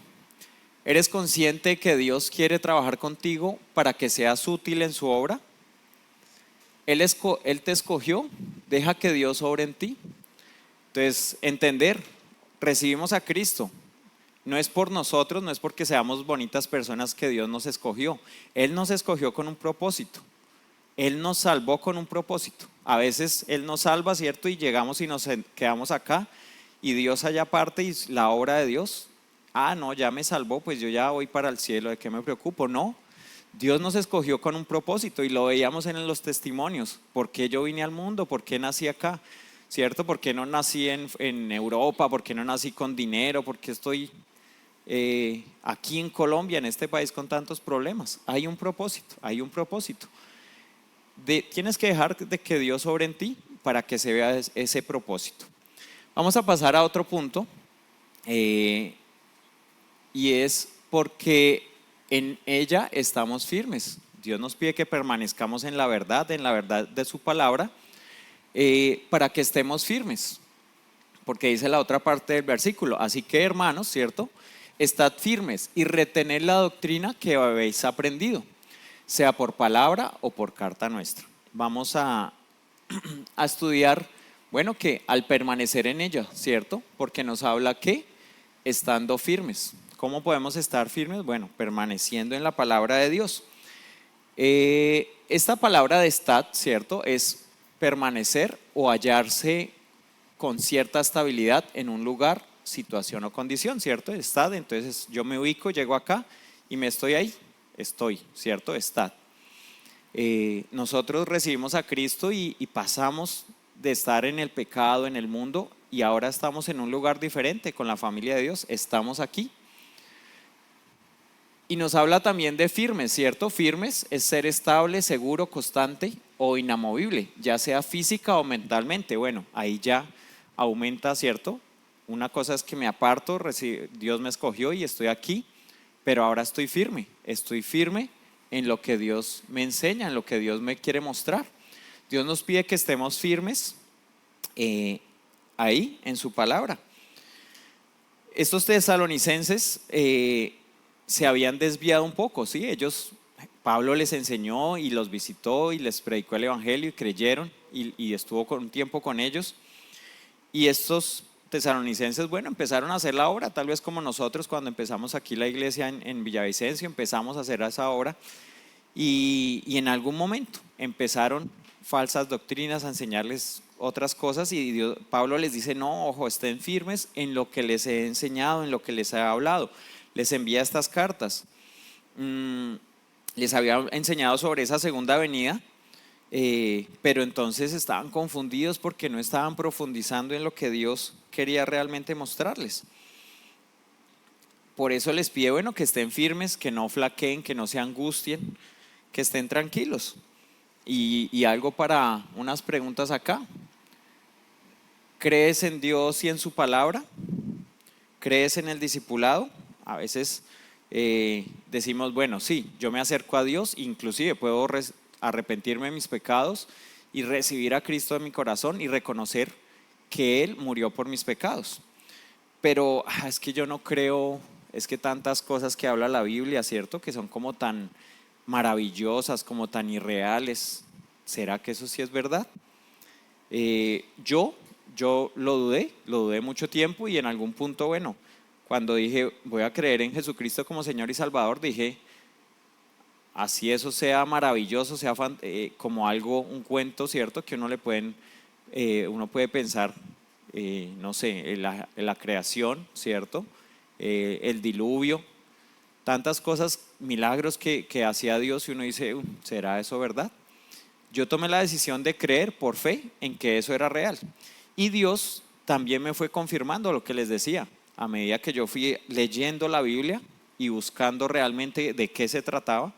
Speaker 7: ¿Eres consciente que Dios quiere trabajar contigo para que seas útil en su obra? Él te escogió, deja que Dios obre en ti. Entonces, entender, recibimos a Cristo. No es por nosotros, no es porque seamos bonitas personas que Dios nos escogió. Él nos escogió con un propósito. Él nos salvó con un propósito. A veces Él nos salva, ¿cierto? Y llegamos y nos quedamos acá y Dios allá parte y la obra de Dios. No, ya me salvó, pues yo ya voy para el cielo, ¿de qué me preocupo? No. Dios nos escogió con un propósito y lo veíamos en los testimonios. ¿Por qué yo vine al mundo? ¿Por qué nací acá? ¿Cierto? ¿Por qué no nací en Europa? ¿Por qué no nací con dinero? ¿Por qué estoy aquí en Colombia, en este país con tantos problemas? Hay un propósito, hay un propósito. Tienes que dejar de que Dios sobre en ti para que se vea ese propósito. Vamos a pasar a otro punto y es porque en ella estamos firmes. Dios nos pide que permanezcamos en la verdad de su palabra, para que estemos firmes. Porque dice la otra parte del versículo: así que, hermanos, ¿cierto? Estad firmes y retened la doctrina que habéis aprendido, sea por palabra o por carta nuestra. Vamos a estudiar, bueno, que al permanecer en ella, ¿cierto? Porque nos habla que estando firmes. ¿Cómo podemos estar firmes? Bueno, permaneciendo en la palabra de Dios. Esta palabra de estar, ¿cierto? Es permanecer o hallarse con cierta estabilidad en un lugar, situación o condición, ¿cierto? Estar, entonces yo me ubico, llego acá y me estoy ahí, ¿cierto? Estar. Nosotros recibimos a Cristo y pasamos de estar en el pecado, en el mundo, y ahora estamos en un lugar diferente con la familia de Dios, estamos aquí. Y nos habla también de firmes, ¿cierto? Firmes es ser estable, seguro, constante o inamovible, ya sea física o mentalmente. Bueno, ahí ya aumenta, ¿cierto? Una cosa es que me aparto, Dios me escogió y estoy aquí, pero ahora estoy firme en lo que Dios me enseña, en lo que Dios me quiere mostrar. Dios nos pide que estemos firmes ahí en su palabra. Estos tesalonicenses se habían desviado un poco, ¿sí? Pablo les enseñó y los visitó y les predicó el evangelio y creyeron y estuvo un tiempo con ellos. Y estos tesalonicenses, bueno, empezaron a hacer la obra, tal vez como nosotros cuando empezamos aquí la iglesia en Villavicencio, empezamos a hacer esa obra y en algún momento empezaron falsas doctrinas a enseñarles otras cosas y Pablo les dice: no, ojo, estén firmes en lo que les he enseñado, en lo que les he hablado. Les envía estas cartas. Les había enseñado sobre esa segunda venida, pero entonces estaban confundidos porque no estaban profundizando en lo que Dios quería realmente mostrarles. Por eso les pide, bueno, que estén firmes, que no flaqueen, que no se angustien, que estén tranquilos. Y algo para unas preguntas acá. ¿Crees en Dios y en su palabra? ¿Crees en el discipulado? A veces decimos, bueno, sí, yo me acerco a Dios, inclusive puedo arrepentirme de mis pecados y recibir a Cristo en mi corazón y reconocer que Él murió por mis pecados. Pero es que yo no creo, es que tantas cosas que habla la Biblia, ¿cierto? Que son como tan maravillosas, como tan irreales. ¿Será que eso sí es verdad? Yo lo dudé mucho tiempo y en algún punto, bueno, cuando dije voy a creer en Jesucristo como Señor y Salvador, dije, así eso sea maravilloso, sea como algo, un cuento, ¿cierto? Que uno puede pensar, no sé, en la creación, ¿cierto? El diluvio, tantas cosas, milagros que hacía Dios y uno dice, ¿será eso verdad? Yo tomé la decisión de creer por fe en que eso era real. Y Dios también me fue confirmando lo que les decía. A medida que yo fui leyendo la Biblia y buscando realmente de qué se trataba,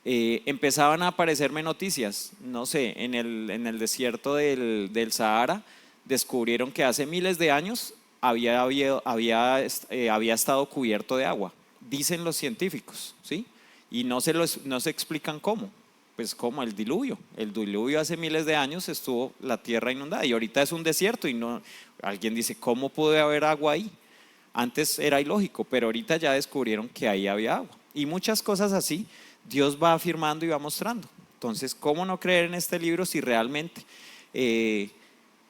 Speaker 7: empezaban a aparecerme noticias. No sé, en el desierto del Sahara descubrieron que hace miles de años había estado cubierto de agua. Dicen los científicos, ¿sí? Y no se explican cómo. Pues como el diluvio hace miles de años estuvo la tierra inundada y ahorita es un desierto y no, alguien dice, ¿cómo puede haber agua ahí? Antes era ilógico, pero ahorita ya descubrieron que ahí había agua. Y muchas cosas así, Dios va afirmando y va mostrando. Entonces, ¿cómo no creer en este libro si realmente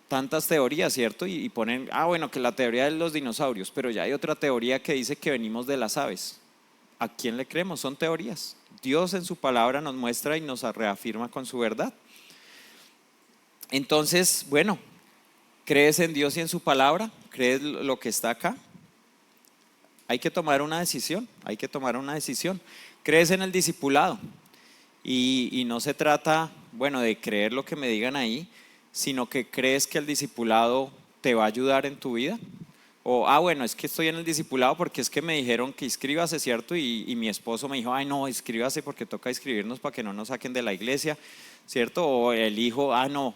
Speaker 7: tantas teorías, ¿cierto? Y ponen, bueno, que la teoría de los dinosaurios, pero ya hay otra teoría que dice que venimos de las aves. ¿A quién le creemos? Son teorías. Dios en su palabra nos muestra y nos reafirma con su verdad. Entonces, bueno, ¿crees en Dios y en su palabra? ¿Crees lo que está acá? Hay que tomar una decisión, ¿Crees en el discipulado? Y no se trata, bueno, de creer lo que me digan ahí, sino que crees que el discipulado te va a ayudar en tu vida. O, bueno, es que estoy en el discipulado porque es que me dijeron que inscríbase, ¿cierto? Y mi esposo me dijo, no, inscríbase porque toca inscribirnos para que no nos saquen de la iglesia, ¿cierto? O el hijo, no,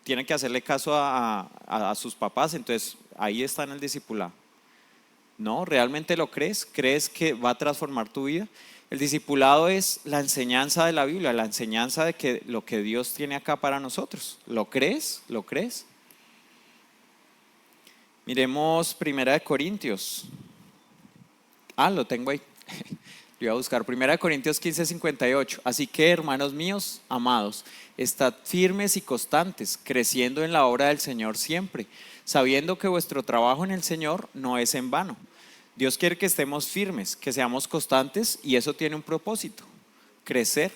Speaker 7: tiene que hacerle caso a sus papás, entonces ahí está en el discipulado. ¿No? ¿Realmente lo crees? ¿Crees que va a transformar tu vida? El discipulado es la enseñanza de la Biblia, la enseñanza de que lo que Dios tiene acá para nosotros. ¿Lo crees? ¿Lo crees? Miremos 1 Corintios. Lo tengo ahí. Lo iba a buscar. 1 Corintios 15:58. Así que, hermanos míos, amados, estad firmes y constantes, creciendo en la obra del Señor siempre, sabiendo que vuestro trabajo en el Señor no es en vano. Dios quiere que estemos firmes, que seamos constantes, y eso tiene un propósito: crecer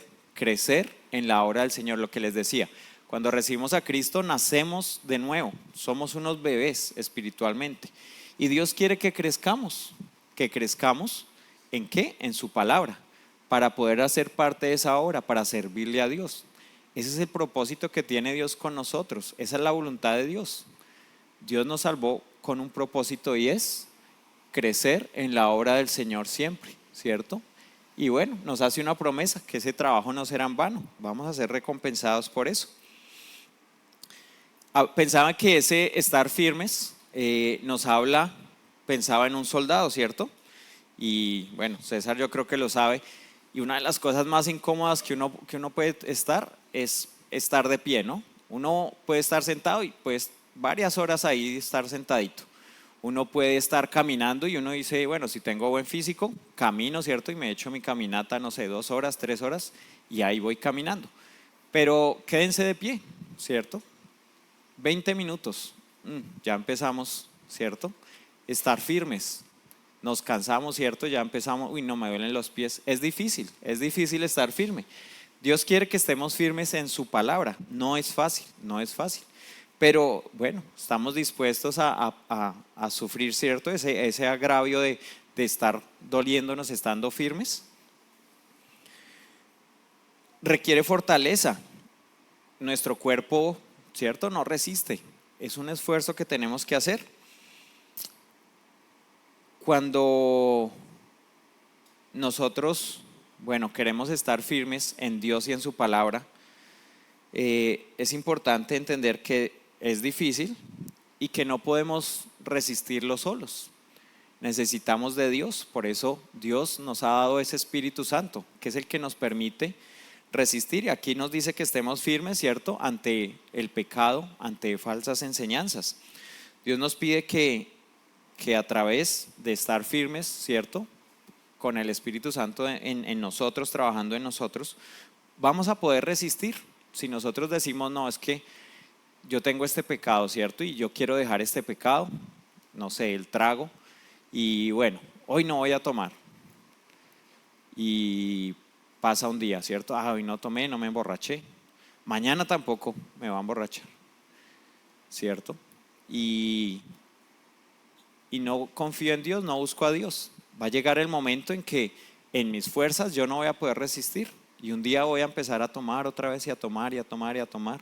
Speaker 7: en la obra del Señor. Lo que les decía, cuando recibimos a Cristo nacemos de nuevo, somos unos bebés espiritualmente, y Dios quiere que crezcamos. ¿En qué? En su palabra, para poder hacer parte de esa obra, para servirle a Dios. Ese es el propósito que tiene Dios con nosotros, esa es la voluntad de Dios. Dios nos salvó con un propósito, y es crecer en la obra del Señor siempre, ¿cierto? Y bueno, nos hace una promesa, que ese trabajo no será en vano, vamos a ser recompensados por eso. Pensaba que ese estar firmes pensaba en un soldado, ¿cierto? Y bueno, César yo creo que lo sabe, y una de las cosas más incómodas que uno puede estar es estar de pie, ¿no? Uno puede estar sentado y pues varias horas ahí estar sentadito. Uno puede estar caminando y uno dice, bueno, si tengo buen físico, camino, ¿cierto? Y me echo mi caminata, no sé, 2 horas, 3 horas, y ahí voy caminando. Pero quédense de pie, ¿cierto? 20 minutos, ya empezamos, ¿cierto? Estar firmes, nos cansamos, ¿cierto? Ya empezamos, no me duelen los pies. Es difícil estar firme. Dios quiere que estemos firmes en su palabra, no es fácil. Pero bueno, estamos dispuestos a sufrir, ¿cierto? Ese agravio de estar doliéndonos estando firmes. Requiere fortaleza. Nuestro cuerpo, ¿cierto? No resiste. Es un esfuerzo que tenemos que hacer. Cuando nosotros, queremos estar firmes en Dios y en su palabra, es importante entender que es difícil y que no podemos resistirlo solos. Necesitamos de Dios, por eso Dios nos ha dado ese Espíritu Santo, que es el que nos permite resistir. Y aquí nos dice que estemos firmes, ¿cierto? Ante el pecado, ante falsas enseñanzas. Dios nos pide que a través de estar firmes, ¿cierto? Con el Espíritu Santo en nosotros, trabajando en nosotros, vamos a poder resistir. Si nosotros decimos, no, es que yo tengo este pecado, ¿cierto? Y yo quiero dejar este pecado, no sé, el trago, y bueno, hoy no voy a tomar. Y pasa un día, ¿cierto? Hoy no tomé, no me emborraché. Mañana tampoco me va a emborrachar, ¿cierto? Y no confío en Dios, no busco a Dios. Va a llegar el momento en que en mis fuerzas yo no voy a poder resistir y un día voy a empezar a tomar otra vez y a tomar y a tomar y a tomar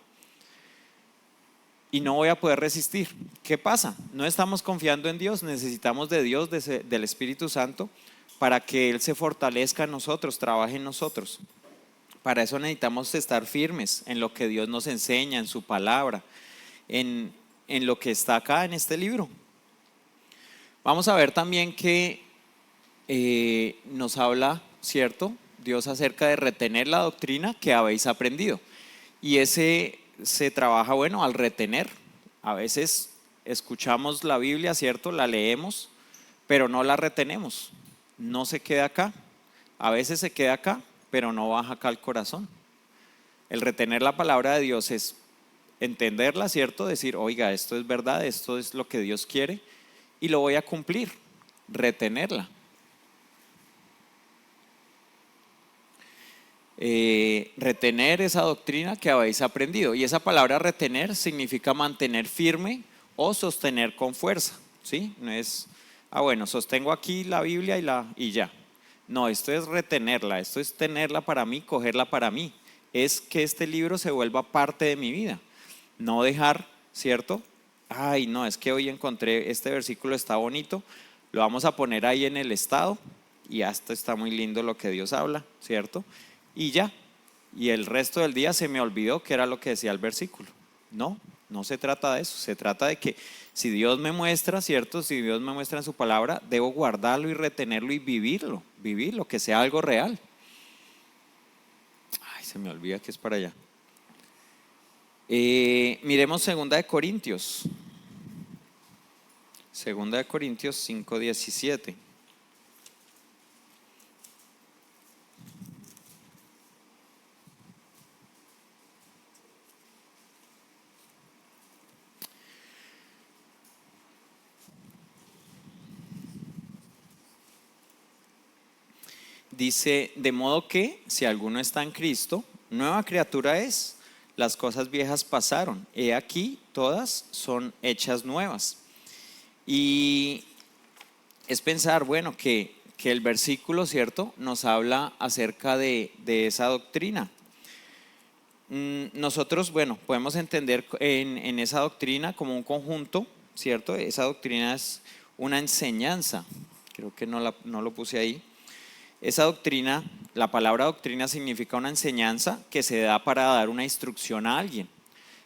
Speaker 7: y no voy a poder resistir. ¿Qué pasa? No estamos confiando en Dios, necesitamos de Dios, del Espíritu Santo, para que Él se fortalezca en nosotros, trabaje en nosotros. Para eso necesitamos estar firmes en lo que Dios nos enseña, en su palabra, en lo que está acá en este libro. Vamos a ver también que nos habla, ¿cierto?, Dios acerca de retener la doctrina que habéis aprendido. Y ese se trabaja, bueno, al retener. A veces escuchamos la Biblia, ¿cierto?, la leemos, pero no la retenemos. No se queda acá. A veces se queda acá, pero no baja acá al corazón. El retener la palabra de Dios es entenderla, ¿cierto? Decir, oiga, esto es verdad, esto es lo que Dios quiere y lo voy a cumplir. Retenerla. Retener esa doctrina que habéis aprendido. Y esa palabra retener significa mantener firme o sostener con fuerza, ¿sí? No es, bueno, sostengo aquí la Biblia y ya. No, esto es retenerla, esto es tenerla para mí, cogerla para mí. Es que este libro se vuelva parte de mi vida. No dejar, ¿cierto? Ay, no, es que hoy encontré este versículo, está bonito, lo vamos a poner ahí en el estado y hasta está muy lindo lo que Dios habla, ¿cierto? Y ya, y el resto del día se me olvidó que era lo que decía el versículo. No, no se trata de eso, se trata de que si Dios me muestra, ¿cierto? Si Dios me muestra en su palabra, debo guardarlo y retenerlo y vivirlo, que sea algo real. Ay, se me olvida que es para allá. Miremos 2 de Corintios 5:17. Dice, de modo que si alguno está en Cristo, nueva criatura es. Las cosas viejas pasaron, he aquí todas son hechas nuevas. Y es pensar, bueno, que el versículo, ¿cierto?, nos habla acerca de esa doctrina. Nosotros, bueno, podemos entender en esa doctrina como un conjunto, ¿cierto? Esa doctrina es una enseñanza, creo que no lo puse ahí. Esa doctrina, la palabra doctrina significa una enseñanza que se da para dar una instrucción a alguien.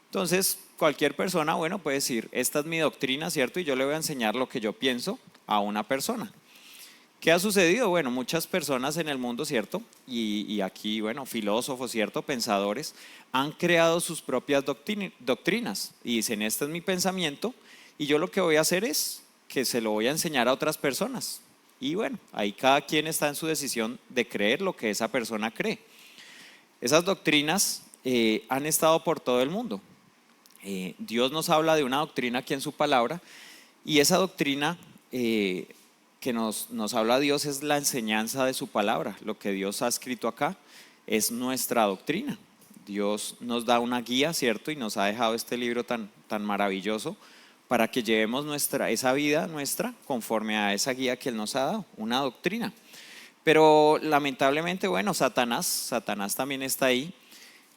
Speaker 7: Entonces, cualquier persona, bueno, puede decir, esta es mi doctrina, ¿cierto? Y yo le voy a enseñar lo que yo pienso a una persona. ¿Qué ha sucedido? Bueno, muchas personas en el mundo, ¿cierto? Y aquí, bueno, filósofos, ¿cierto? Pensadores, han creado sus propias doctrinas y dicen, este es mi pensamiento y yo lo que voy a hacer es que se lo voy a enseñar a otras personas. Y bueno, ahí cada quien está en su decisión de creer lo que esa persona cree. Esas doctrinas han estado por todo el mundo. Dios nos habla de una doctrina aquí en su palabra y esa doctrina que nos habla Dios es la enseñanza de su palabra. Lo que Dios ha escrito acá es nuestra doctrina. Dios nos da una guía, ¿cierto? Y nos ha dejado este libro tan maravilloso para que llevemos esa vida nuestra conforme a esa guía que Él nos ha dado, una doctrina. Pero lamentablemente, bueno, Satanás también está ahí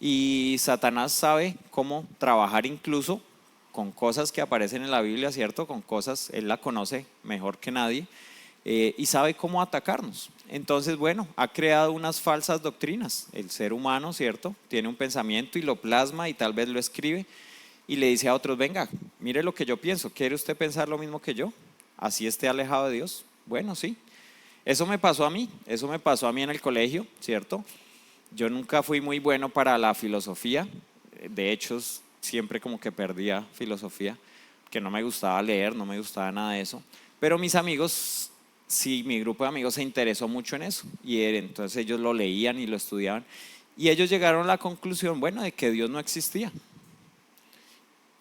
Speaker 7: y Satanás sabe cómo trabajar incluso con cosas que aparecen en la Biblia, ¿cierto? Con cosas, él la conoce mejor que nadie y sabe cómo atacarnos. Entonces, bueno, ha creado unas falsas doctrinas. El ser humano, ¿cierto? Tiene un pensamiento y lo plasma y tal vez lo escribe y le dice a otros, venga, mire lo que yo pienso, ¿quiere usted pensar lo mismo que yo? Así esté alejado de Dios. Bueno, sí. Eso me pasó a mí en el colegio, ¿cierto? Yo nunca fui muy bueno para la filosofía, de hecho siempre como que perdía filosofía, que no me gustaba leer, no me gustaba nada de eso, pero mis amigos, sí, mi grupo de amigos se interesó mucho en eso y entonces ellos lo leían y lo estudiaban y ellos llegaron a la conclusión, bueno, de que Dios no existía.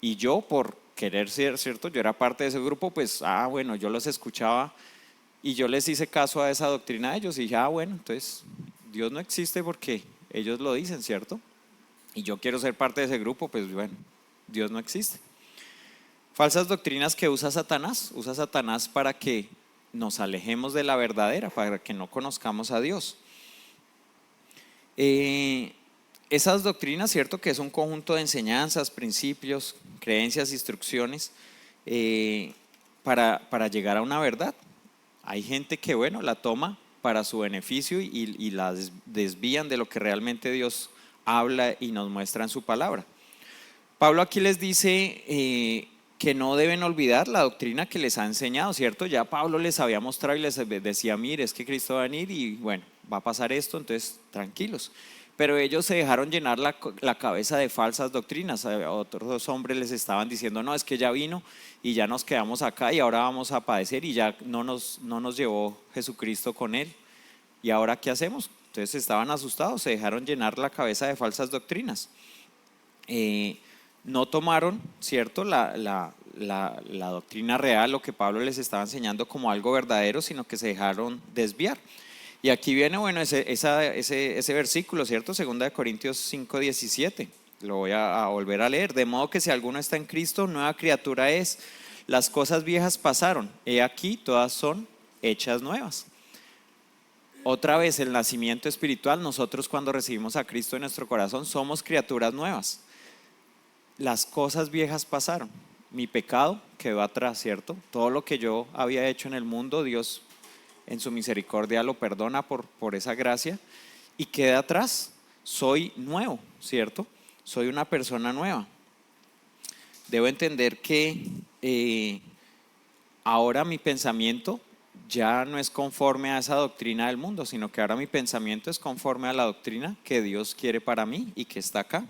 Speaker 7: Y yo por querer ser, ¿cierto? Yo era parte de ese grupo, pues, bueno, yo los escuchaba y yo les hice caso a esa doctrina de ellos y dije, bueno, entonces Dios no existe porque ellos lo dicen, ¿cierto? Y yo quiero ser parte de ese grupo, pues bueno, Dios no existe. Falsas doctrinas que usa Satanás para que nos alejemos de la verdadera, para que no conozcamos a Dios. Esas doctrinas, cierto, que es un conjunto de enseñanzas, principios, creencias, instrucciones para llegar a una verdad. Hay gente que, bueno, la toma para su beneficio y la desvían de lo que realmente Dios habla y nos muestra en su palabra. Pablo aquí les dice que no deben olvidar la doctrina que les ha enseñado, ¿cierto? Ya Pablo les había mostrado y les decía, mire, es que Cristo va a venir y bueno, va a pasar esto, entonces tranquilos. Pero ellos se dejaron llenar la cabeza de falsas doctrinas. A otros hombres les estaban diciendo, no, es que ya vino y ya nos quedamos acá y ahora vamos a padecer y ya no nos llevó Jesucristo con él. ¿Y ahora qué hacemos? Entonces estaban asustados, se dejaron llenar la cabeza de falsas doctrinas. No tomaron, ¿cierto?, la doctrina real, lo que Pablo les estaba enseñando como algo verdadero, sino que se dejaron desviar. Y aquí viene, bueno, ese versículo, ¿cierto? 2 Corintios 5:17. Lo voy a volver a leer. De modo que si alguno está en Cristo, nueva criatura es. Las cosas viejas pasaron. He aquí, todas son hechas nuevas. Otra vez, el nacimiento espiritual. Nosotros cuando recibimos a Cristo en nuestro corazón, somos criaturas nuevas. Las cosas viejas pasaron. Mi pecado quedó atrás, ¿cierto? Todo lo que yo había hecho en el mundo, Dios en su misericordia lo perdona por esa gracia y queda atrás. Soy nuevo, ¿cierto? Soy una persona nueva. Debo entender que ahora mi pensamiento ya no es conforme a esa doctrina del mundo, sino que ahora mi pensamiento es conforme a la doctrina que Dios quiere para mí y que está acá.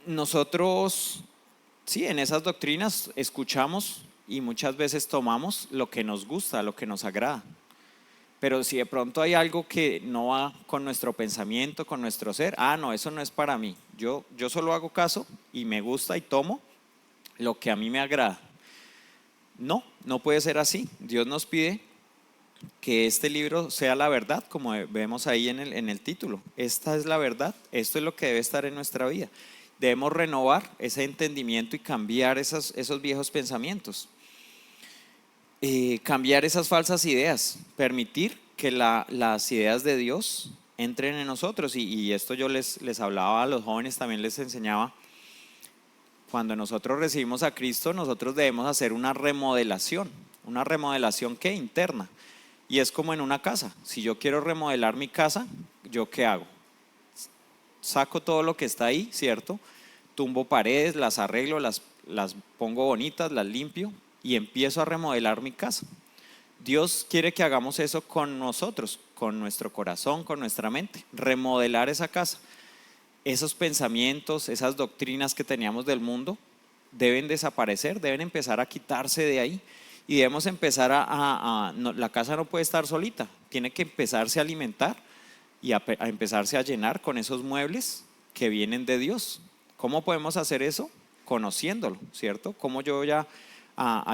Speaker 7: Nosotros, sí, en esas doctrinas escuchamos y muchas veces tomamos lo que nos gusta, lo que nos agrada. Pero si de pronto hay algo que no va con nuestro pensamiento, con nuestro ser, no, eso no es para mí. Yo solo hago caso y me gusta y tomo lo que a mí me agrada. No puede ser así. Dios nos pide que este libro sea la verdad, como vemos ahí en el título. Esta es la verdad, esto es lo que debe estar en nuestra vida. Debemos renovar ese entendimiento y cambiar esos viejos pensamientos. Cambiar esas falsas ideas, permitir que las ideas de Dios entren en nosotros. Y esto yo les hablaba a los jóvenes, también les enseñaba. Cuando nosotros recibimos a Cristo, nosotros debemos hacer una remodelación. ¿Una remodelación qué? Interna. Y es como en una casa. Si yo quiero remodelar mi casa, ¿yo qué hago? Saco todo lo que está ahí, ¿cierto? Tumbo paredes, las arreglo, las pongo bonitas, las limpio y empiezo a remodelar mi casa. Dios quiere que hagamos eso con nosotros, con nuestro corazón, con nuestra mente. Remodelar esa casa. Esos pensamientos, esas doctrinas que teníamos del mundo deben desaparecer, deben empezar a quitarse de ahí. Y debemos empezar la casa no puede estar solita, tiene que empezarse a alimentar y a empezarse a llenar con esos muebles que vienen de Dios. ¿Cómo podemos hacer eso? Conociéndolo, ¿cierto? ¿Cómo yo voy a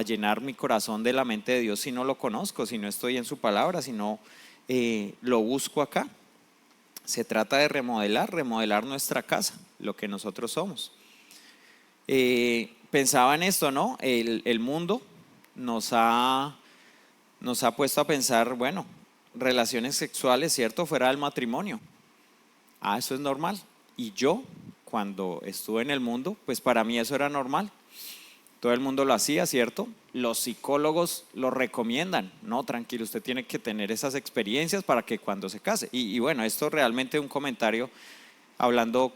Speaker 7: llenar mi corazón de la mente de Dios si no lo conozco, si no estoy en su palabra, si no lo busco acá? Se trata de remodelar nuestra casa, lo que nosotros somos. Pensaba en esto, ¿no? El mundo nos ha puesto a pensar, bueno, relaciones sexuales, ¿cierto? Fuera del matrimonio. Eso es normal. Y yo, cuando estuve en el mundo, pues para mí eso era normal. Todo el mundo lo hacía, ¿cierto? Los psicólogos lo recomiendan. No, tranquilo, usted tiene que tener esas experiencias para que cuando se case. Y bueno, esto realmente un comentario hablando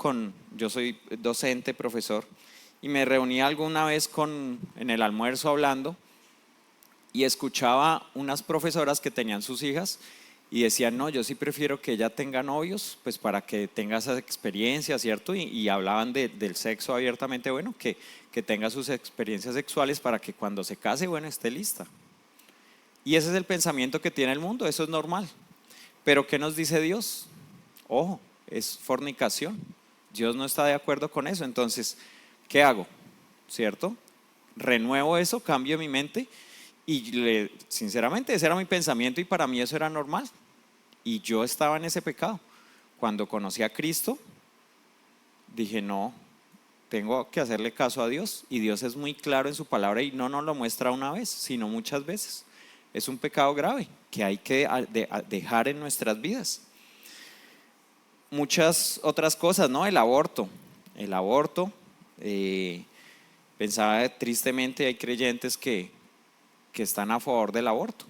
Speaker 7: yo soy docente, profesor, y me reuní alguna vez en el almuerzo hablando y escuchaba unas profesoras que tenían sus hijas y decían, no, yo sí prefiero que ella tenga novios, pues para que tenga esas experiencias, ¿cierto? Y hablaban del sexo abiertamente, bueno, que tenga sus experiencias sexuales para que cuando se case, bueno, esté lista. Y ese es el pensamiento que tiene el mundo, eso es normal. Pero ¿qué nos dice Dios? Ojo, es fornicación. Dios no está de acuerdo con eso. Entonces, ¿qué hago? ¿Cierto? Renuevo eso, cambio mi mente y sinceramente ese era mi pensamiento y para mí eso era normal. Y yo estaba en ese pecado. Cuando conocí a Cristo, dije, no, tengo que hacerle caso a Dios, y Dios es muy claro en su palabra y no nos lo muestra una vez, sino muchas veces. Es un pecado grave que hay que dejar en nuestras vidas. Muchas otras cosas, ¿no? El aborto, pensaba tristemente, hay creyentes que están a favor del aborto.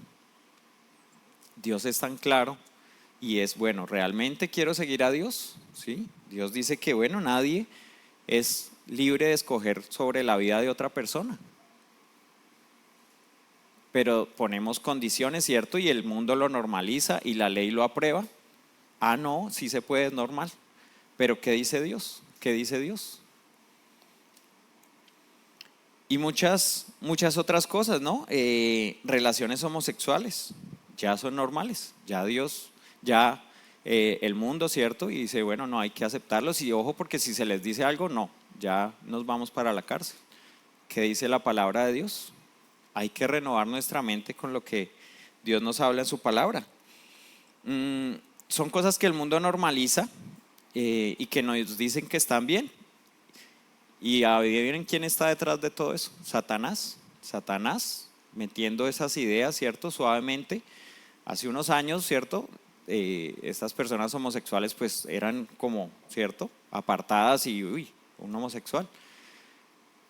Speaker 7: Dios es tan claro y es, bueno, ¿realmente quiero seguir a Dios? ¿Sí? Dios dice que, bueno, nadie es libre de escoger sobre la vida de otra persona. Pero ponemos condiciones, ¿cierto? Y el mundo lo normaliza y la ley lo aprueba. Ah, no, sí se puede, es normal. Pero ¿qué dice Dios? ¿Qué dice Dios? Y muchas otras cosas, ¿no? Relaciones homosexuales ya son normales. Ya Dios, el mundo, ¿cierto? Y dice, bueno, no hay que aceptarlos. Y ojo, porque si se les dice algo, no, ya nos vamos para la cárcel. ¿Qué dice la palabra de Dios? Hay que renovar nuestra mente con lo que Dios nos habla en su palabra. Son cosas que el mundo normaliza y que nos dicen que están bien. Y adivinen quién está detrás de todo eso. Satanás metiendo esas ideas, ¿cierto? Suavemente. Hace unos años, ¿cierto? Estas personas homosexuales pues eran como, ¿cierto? Apartadas y, un homosexual.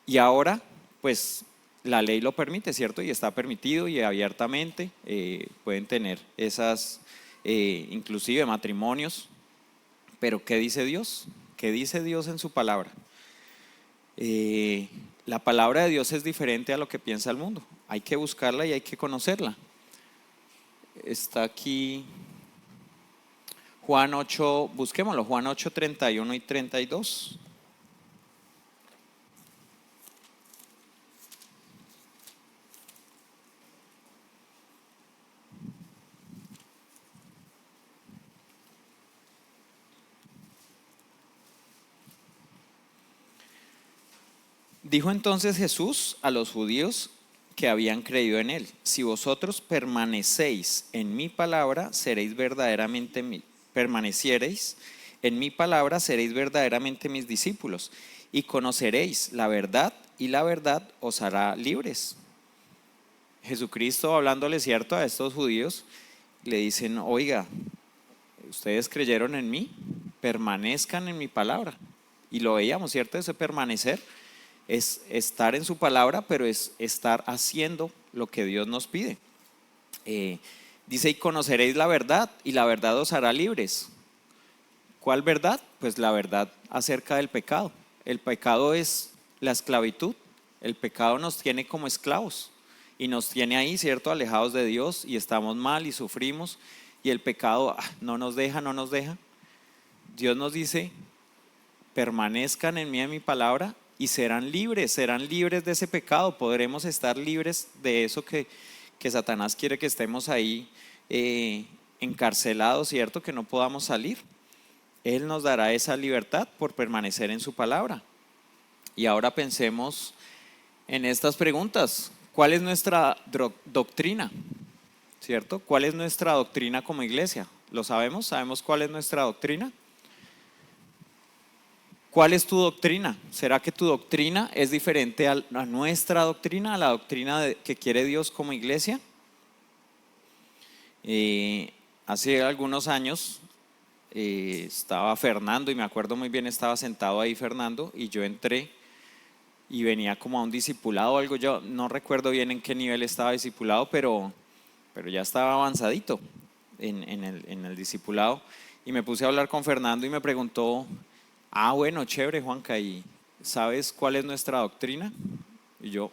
Speaker 7: Y ahora pues la ley lo permite, ¿cierto? Y está permitido y abiertamente pueden tener esas, inclusive matrimonios. Pero ¿qué dice Dios? ¿Qué dice Dios en su palabra? La palabra de Dios es diferente a lo que piensa el mundo. Hay que buscarla y hay que conocerla. Está aquí Juan 8, busquémoslo, Juan 8, 31 y 32. Dijo entonces Jesús a los judíos que habían creído en él: si vosotros permanecéis en mi palabra, permaneciereis en mi palabra, seréis verdaderamente mis discípulos, y conoceréis la verdad, y la verdad os hará libres. Jesucristo, hablándole, cierto, a estos judíos, le dicen: oiga, ustedes creyeron en mí, permanezcan en mi palabra. Y lo veíamos, cierto, ese permanecer es estar en su palabra, pero es estar haciendo lo que Dios nos pide. Dice: y conoceréis la verdad, y la verdad os hará libres. ¿Cuál verdad? Pues la verdad acerca del pecado. El pecado es la esclavitud. El pecado nos tiene como esclavos y nos tiene ahí, ¿cierto?, alejados de Dios, y estamos mal y sufrimos, y el pecado no nos deja. Dios nos dice: permanezcan en mí, en mi palabra, y serán libres de ese pecado. Podremos estar libres de eso que Satanás quiere que estemos ahí encarcelados, ¿cierto? Que no podamos salir. Él nos dará esa libertad por permanecer en su palabra. Y ahora pensemos en estas preguntas. ¿Cuál es nuestra doctrina? ¿Cierto? ¿Cuál es nuestra doctrina como iglesia? ¿Lo sabemos? ¿Sabemos cuál es nuestra doctrina? ¿Cuál es tu doctrina? ¿Será que tu doctrina es diferente a nuestra doctrina, a la doctrina que quiere Dios como iglesia? Hace algunos años estaba Fernando, y me acuerdo muy bien, estaba sentado ahí Fernando, y yo entré y venía como a un discipulado o algo. Yo no recuerdo bien en qué nivel estaba discipulado, pero ya estaba avanzadito en el discipulado, y me puse a hablar con Fernando y me preguntó: bueno, chévere, Juanca, ¿y sabes cuál es nuestra doctrina? Y yo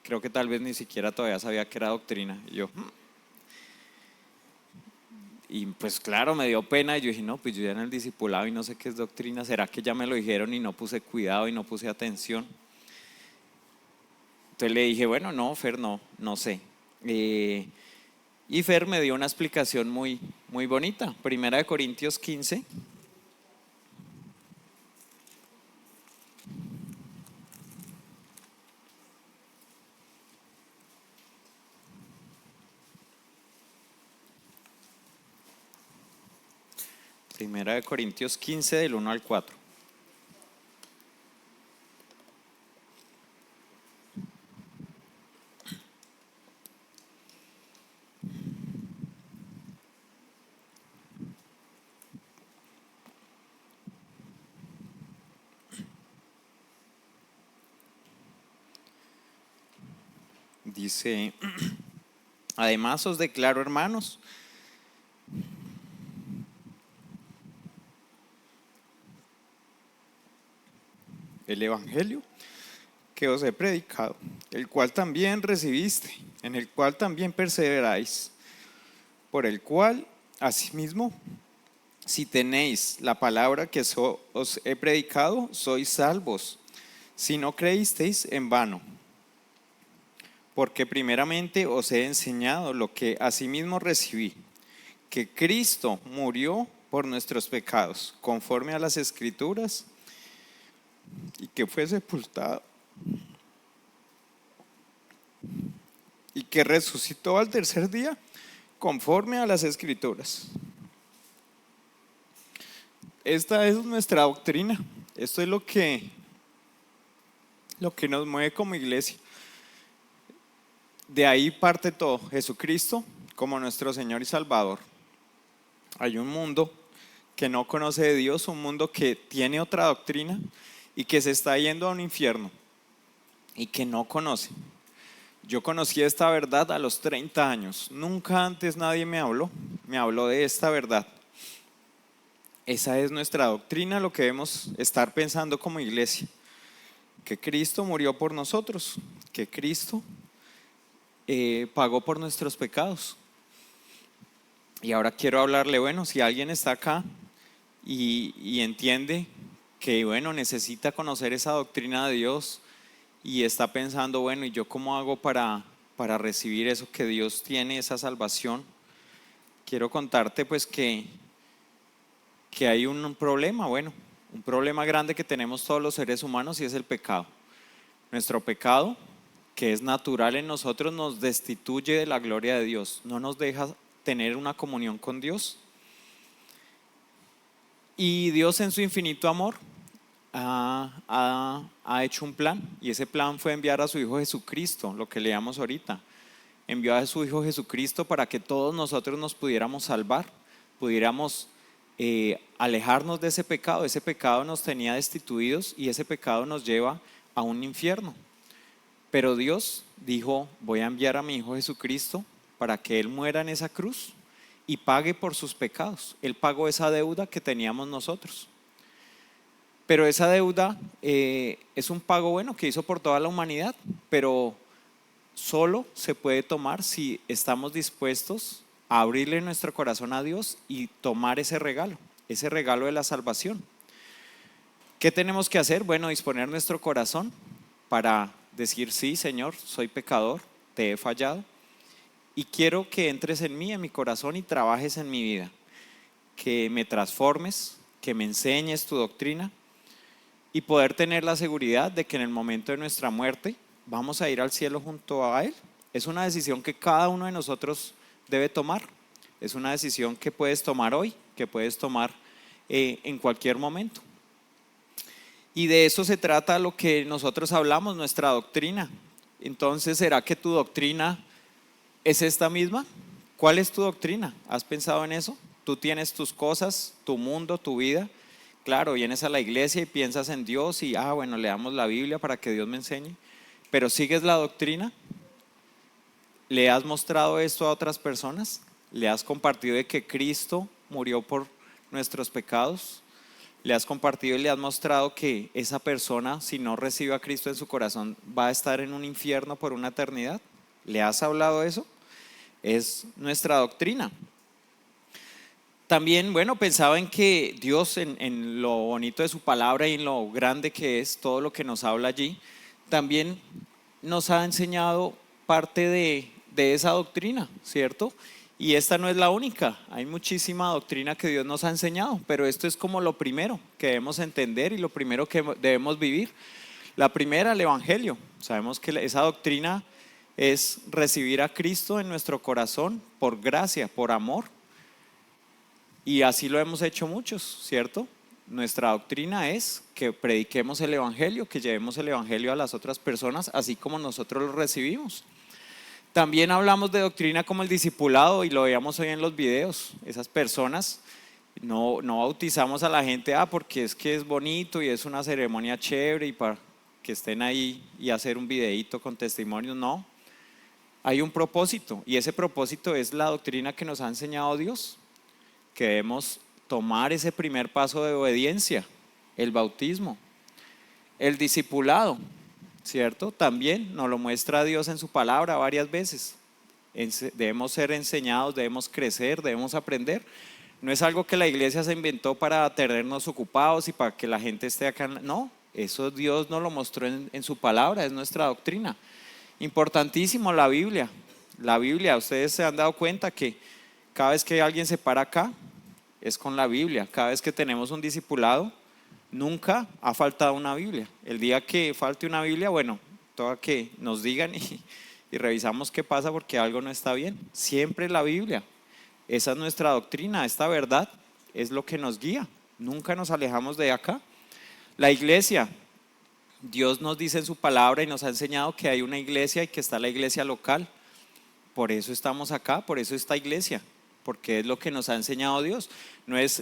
Speaker 7: creo que tal vez ni siquiera todavía sabía qué era doctrina. Y pues claro, me dio pena, y yo dije: no, pues yo ya en el discipulado y no sé qué es doctrina. ¿Será que ya me lo dijeron y no puse cuidado y no puse atención? Entonces le dije: bueno, no, Fer, no sé. Y Fer me dio una explicación muy, muy bonita. 1 Corintios 15. Primera de Corintios 15, del 1 al 4. Dice, además os declaro, hermanos, el evangelio que os he predicado, el cual también recibiste, en el cual también perseveráis, por el cual, asimismo, si tenéis la palabra que os he predicado, sois salvos, si no creísteis en vano. Porque primeramente os he enseñado lo que asimismo recibí, que Cristo murió por nuestros pecados, conforme a las Escrituras, y que fue sepultado, y que resucitó al tercer día, conforme a las Escrituras. Esta es nuestra doctrina. Esto es lo que nos mueve como iglesia. De ahí parte todo. Jesucristo como nuestro Señor y Salvador. Hay un mundo que no conoce de Dios, un mundo que tiene otra doctrina y que se está yendo a un infierno y que no conoce. Yo conocí esta verdad a los 30 años. Nunca antes nadie me habló de esta verdad. Esa es nuestra doctrina, lo que debemos estar pensando como iglesia. Que Cristo murió por nosotros, que Cristo pagó por nuestros pecados. Y ahora quiero hablarle, bueno, si alguien está acá y entiende que, bueno, necesita conocer esa doctrina de Dios y está pensando, bueno, ¿y yo cómo hago para recibir eso que Dios tiene, esa salvación? Quiero contarte pues que hay un problema, bueno, un problema grande que tenemos todos los seres humanos y es el pecado. Nuestro pecado, que es natural en nosotros, nos destituye de la gloria de Dios, no nos deja tener una comunión con Dios. Y Dios en su infinito amor ha hecho un plan, y ese plan fue enviar a su Hijo Jesucristo, lo que leamos ahorita. Envió a su Hijo Jesucristo para que todos nosotros nos pudiéramos salvar, pudiéramos alejarnos de ese pecado. Ese pecado nos tenía destituidos y ese pecado nos lleva a un infierno. Pero Dios dijo, voy a enviar a mi Hijo Jesucristo para que Él muera en esa cruz y pague por sus pecados. Él pagó esa deuda que teníamos nosotros. Pero esa deuda es un pago bueno que hizo por toda la humanidad, pero solo se puede tomar si estamos dispuestos a abrirle nuestro corazón a Dios y tomar ese regalo de la salvación. ¿Qué tenemos que hacer? Bueno, disponer nuestro corazón para decir, sí, Señor, soy pecador, te he fallado y quiero que entres en mí, en mi corazón, y trabajes en mi vida, que me transformes, que me enseñes tu doctrina y poder tener la seguridad de que en el momento de nuestra muerte vamos a ir al cielo junto a Él. Es una decisión que cada uno de nosotros debe tomar. Es una decisión que puedes tomar hoy, que puedes tomar en cualquier momento. Y de eso se trata lo que nosotros hablamos, nuestra doctrina. Entonces, ¿será que tu doctrina es esta misma? ¿Cuál es tu doctrina? ¿Has pensado en eso? Tú tienes tus cosas, tu mundo, tu vida. Claro, vienes a la iglesia y piensas en Dios y, bueno, leamos la Biblia para que Dios me enseñe. Pero ¿sigues la doctrina? ¿Le has mostrado esto a otras personas? ¿Le has compartido de que Cristo murió por nuestros pecados? ¿Le has compartido y le has mostrado que esa persona, si no recibe a Cristo en su corazón, va a estar en un infierno por una eternidad? ¿Le has hablado eso? Es nuestra doctrina. También, bueno, pensaba en que Dios, en lo bonito de su palabra y en lo grande que es todo lo que nos habla allí, también nos ha enseñado parte de esa doctrina, ¿cierto? Y esta no es la única, hay muchísima doctrina que Dios nos ha enseñado, pero esto es como lo primero que debemos entender y lo primero que debemos vivir. La primera, el evangelio. Sabemos que esa doctrina es recibir a Cristo en nuestro corazón por gracia, por amor. Y así lo hemos hecho muchos, ¿cierto? Nuestra doctrina es que prediquemos el evangelio, que llevemos el evangelio a las otras personas, así como nosotros lo recibimos. También hablamos de doctrina como el discipulado y lo veíamos hoy en los videos. Esas personas no bautizamos a la gente porque es que es bonito y es una ceremonia chévere y para que estén ahí y hacer un videíto con testimonios. No, hay un propósito, y ese propósito es la doctrina que nos ha enseñado Dios, que debemos tomar ese primer paso de obediencia, el bautismo, el discipulado, ¿cierto? También nos lo muestra Dios en su palabra varias veces. Debemos ser enseñados, debemos crecer, debemos aprender. No es algo que la iglesia se inventó para tenernos ocupados y para que la gente esté acá. No, eso Dios nos lo mostró en su palabra, es nuestra doctrina. Importantísimo la Biblia. La Biblia, ustedes se han dado cuenta que cada vez que alguien se para acá, es con la Biblia. Cada vez que tenemos un discipulado, nunca ha faltado una Biblia. El día que falte una Biblia, bueno, toca que nos digan y revisamos qué pasa porque algo no está bien. Siempre la Biblia. Esa es nuestra doctrina, esta verdad es lo que nos guía. Nunca nos alejamos de acá. La iglesia, Dios nos dice en su palabra y nos ha enseñado que hay una iglesia y que está la iglesia local. Por eso estamos acá, por eso esta iglesia, porque es lo que nos ha enseñado Dios.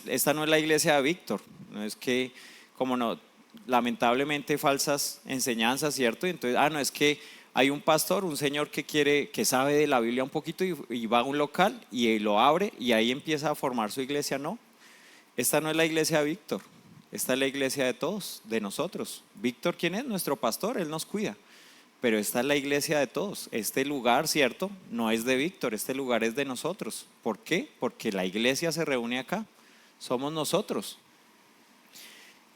Speaker 7: Esta no es la iglesia de Víctor, no es que, como no, lamentablemente falsas enseñanzas, ¿cierto? Entonces, no es que hay un pastor, un señor que sabe de la Biblia un poquito y va a un local y lo abre y ahí empieza a formar su iglesia. No, esta no es la iglesia de Víctor, esta es la iglesia de todos, de nosotros. Víctor, ¿quién es? Nuestro pastor, él nos cuida, pero esta es la iglesia de todos. Este lugar, ¿cierto? No es de Víctor, este lugar es de nosotros. ¿Por qué? Porque la iglesia se reúne acá, somos nosotros.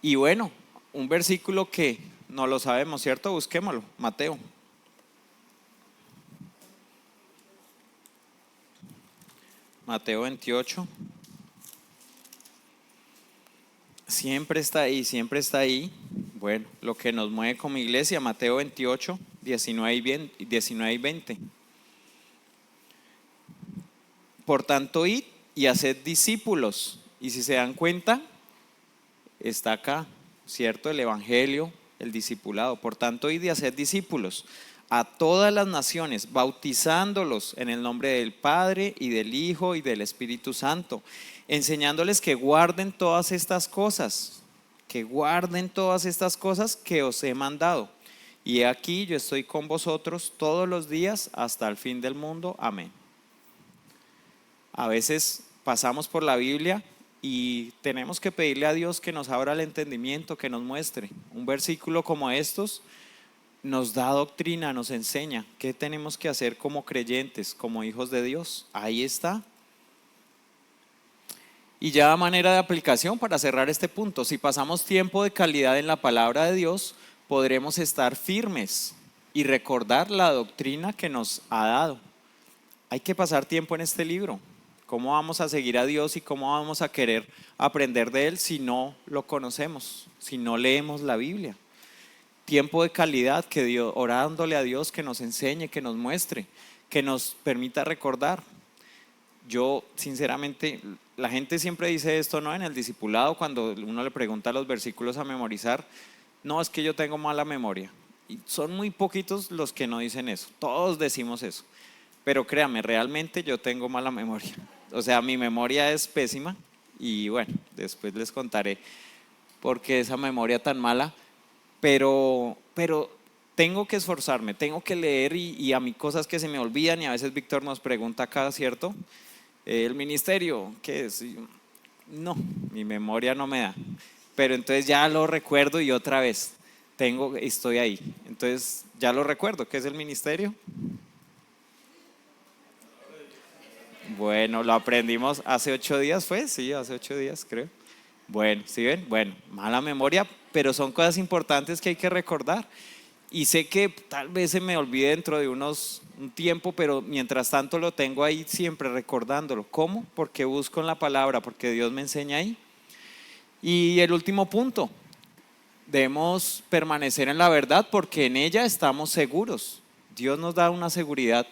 Speaker 7: Y bueno, un versículo que no lo sabemos, ¿cierto? Busquémoslo, Mateo. Mateo 28. Siempre está ahí, siempre está ahí. Bueno, lo que nos mueve como iglesia, Mateo 28, 19 y 20. Por tanto, id y haced discípulos. Y si se dan cuenta, está acá, ¿cierto? El evangelio, el discipulado. Por tanto, id y haced discípulos a todas las naciones, bautizándolos en el nombre del Padre y del Hijo y del Espíritu Santo, enseñándoles que guarden todas estas cosas, que os he mandado. Y aquí yo estoy con vosotros todos los días hasta el fin del mundo. Amén. A veces pasamos por la Biblia y tenemos que pedirle a Dios que nos abra el entendimiento, que nos muestre. Un versículo como estos nos da doctrina, nos enseña qué tenemos que hacer como creyentes, como hijos de Dios. Ahí está. Y ya a manera de aplicación, para cerrar este punto, si pasamos tiempo de calidad en la palabra de Dios, podremos estar firmes y recordar la doctrina que nos ha dado. Hay que pasar tiempo en este libro. ¿Cómo vamos a seguir a Dios y cómo vamos a querer aprender de Él si no lo conocemos, si no leemos la Biblia? Tiempo de calidad, que Dios, orándole a Dios que nos enseñe, que nos muestre, que nos permita recordar. Yo sinceramente, la gente siempre dice esto, ¿no? En el discipulado, cuando uno le pregunta los versículos a memorizar, no, es que yo tengo mala memoria. Y son muy poquitos los que no dicen eso, todos decimos eso. Pero créame, realmente yo tengo mala memoria. O sea, mi memoria es pésima y bueno, después les contaré por qué esa memoria tan mala. Pero tengo que esforzarme, tengo que leer y a mí cosas que se me olvidan y a veces Víctor nos pregunta acá, ¿cierto? El ministerio, ¿qué es? No, mi memoria no me da. Pero entonces ya lo recuerdo y otra vez estoy ahí. Entonces ya lo recuerdo, ¿qué es el ministerio? Bueno, lo aprendimos hace 8 días, ¿fue? Sí, hace 8 días creo. Bueno, ¿sí ven? Bueno, mala memoria, pero son cosas importantes que hay que recordar. Y sé que tal vez se me olvide dentro de un tiempo, pero mientras tanto lo tengo ahí siempre recordándolo. ¿Cómo? Porque busco en la palabra, porque Dios me enseña ahí. Y el último punto, debemos permanecer en la verdad porque en ella estamos seguros. Dios nos da una seguridad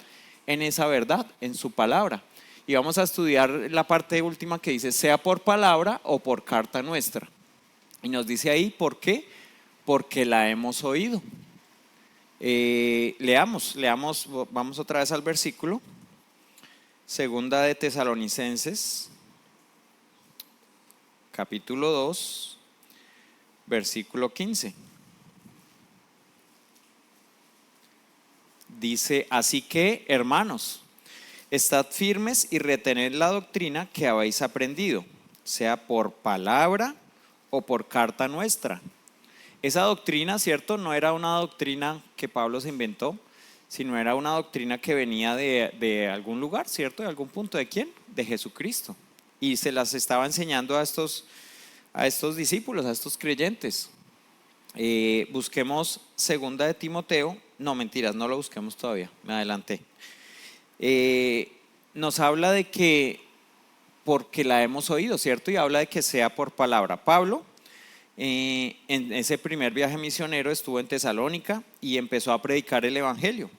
Speaker 7: en esa verdad, en su palabra. Y vamos a estudiar la parte última que dice, sea por palabra o por carta nuestra. Y nos dice ahí, ¿por qué? Porque la hemos oído. Leamos, vamos otra vez al versículo. Segunda de Tesalonicenses, capítulo 2, versículo 15. Dice, así que, hermanos, estad firmes y retened la doctrina que habéis aprendido, sea por palabra o por carta nuestra. Esa doctrina, ¿cierto? No era una doctrina que Pablo se inventó, sino era una doctrina que venía de algún lugar, ¿cierto? De algún punto. ¿De quién? De Jesucristo. Y se las estaba enseñando a estos discípulos, a estos creyentes. Busquemos segunda de Timoteo. No, mentiras, no lo busquemos todavía, me adelanté. Nos habla de que porque la hemos oído, ¿cierto? Y habla de que sea por palabra. Pablo, en ese primer viaje misionero, estuvo en Tesalónica y empezó a predicar el evangelio.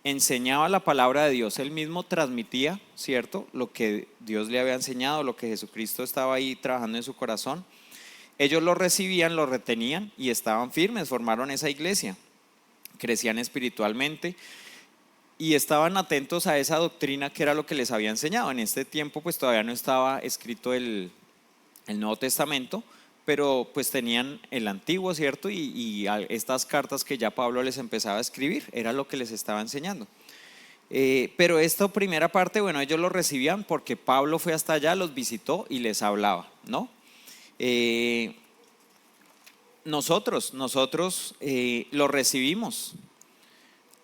Speaker 7: Enseñaba la palabra de Dios, él mismo transmitía, ¿cierto? Lo que Dios le había enseñado, lo que Jesucristo estaba ahí trabajando en su corazón. Ellos lo recibían, lo retenían y estaban firmes, formaron esa iglesia, crecían espiritualmente y estaban atentos a esa doctrina que era lo que les había enseñado. En este tiempo pues todavía no estaba escrito el Nuevo Testamento, pero pues tenían el Antiguo, ¿cierto? Y estas cartas que ya Pablo les empezaba a escribir, era lo que les estaba enseñando. Pero esta primera parte, bueno, ellos lo recibían porque Pablo fue hasta allá, los visitó y les hablaba, ¿no? Nosotros lo recibimos.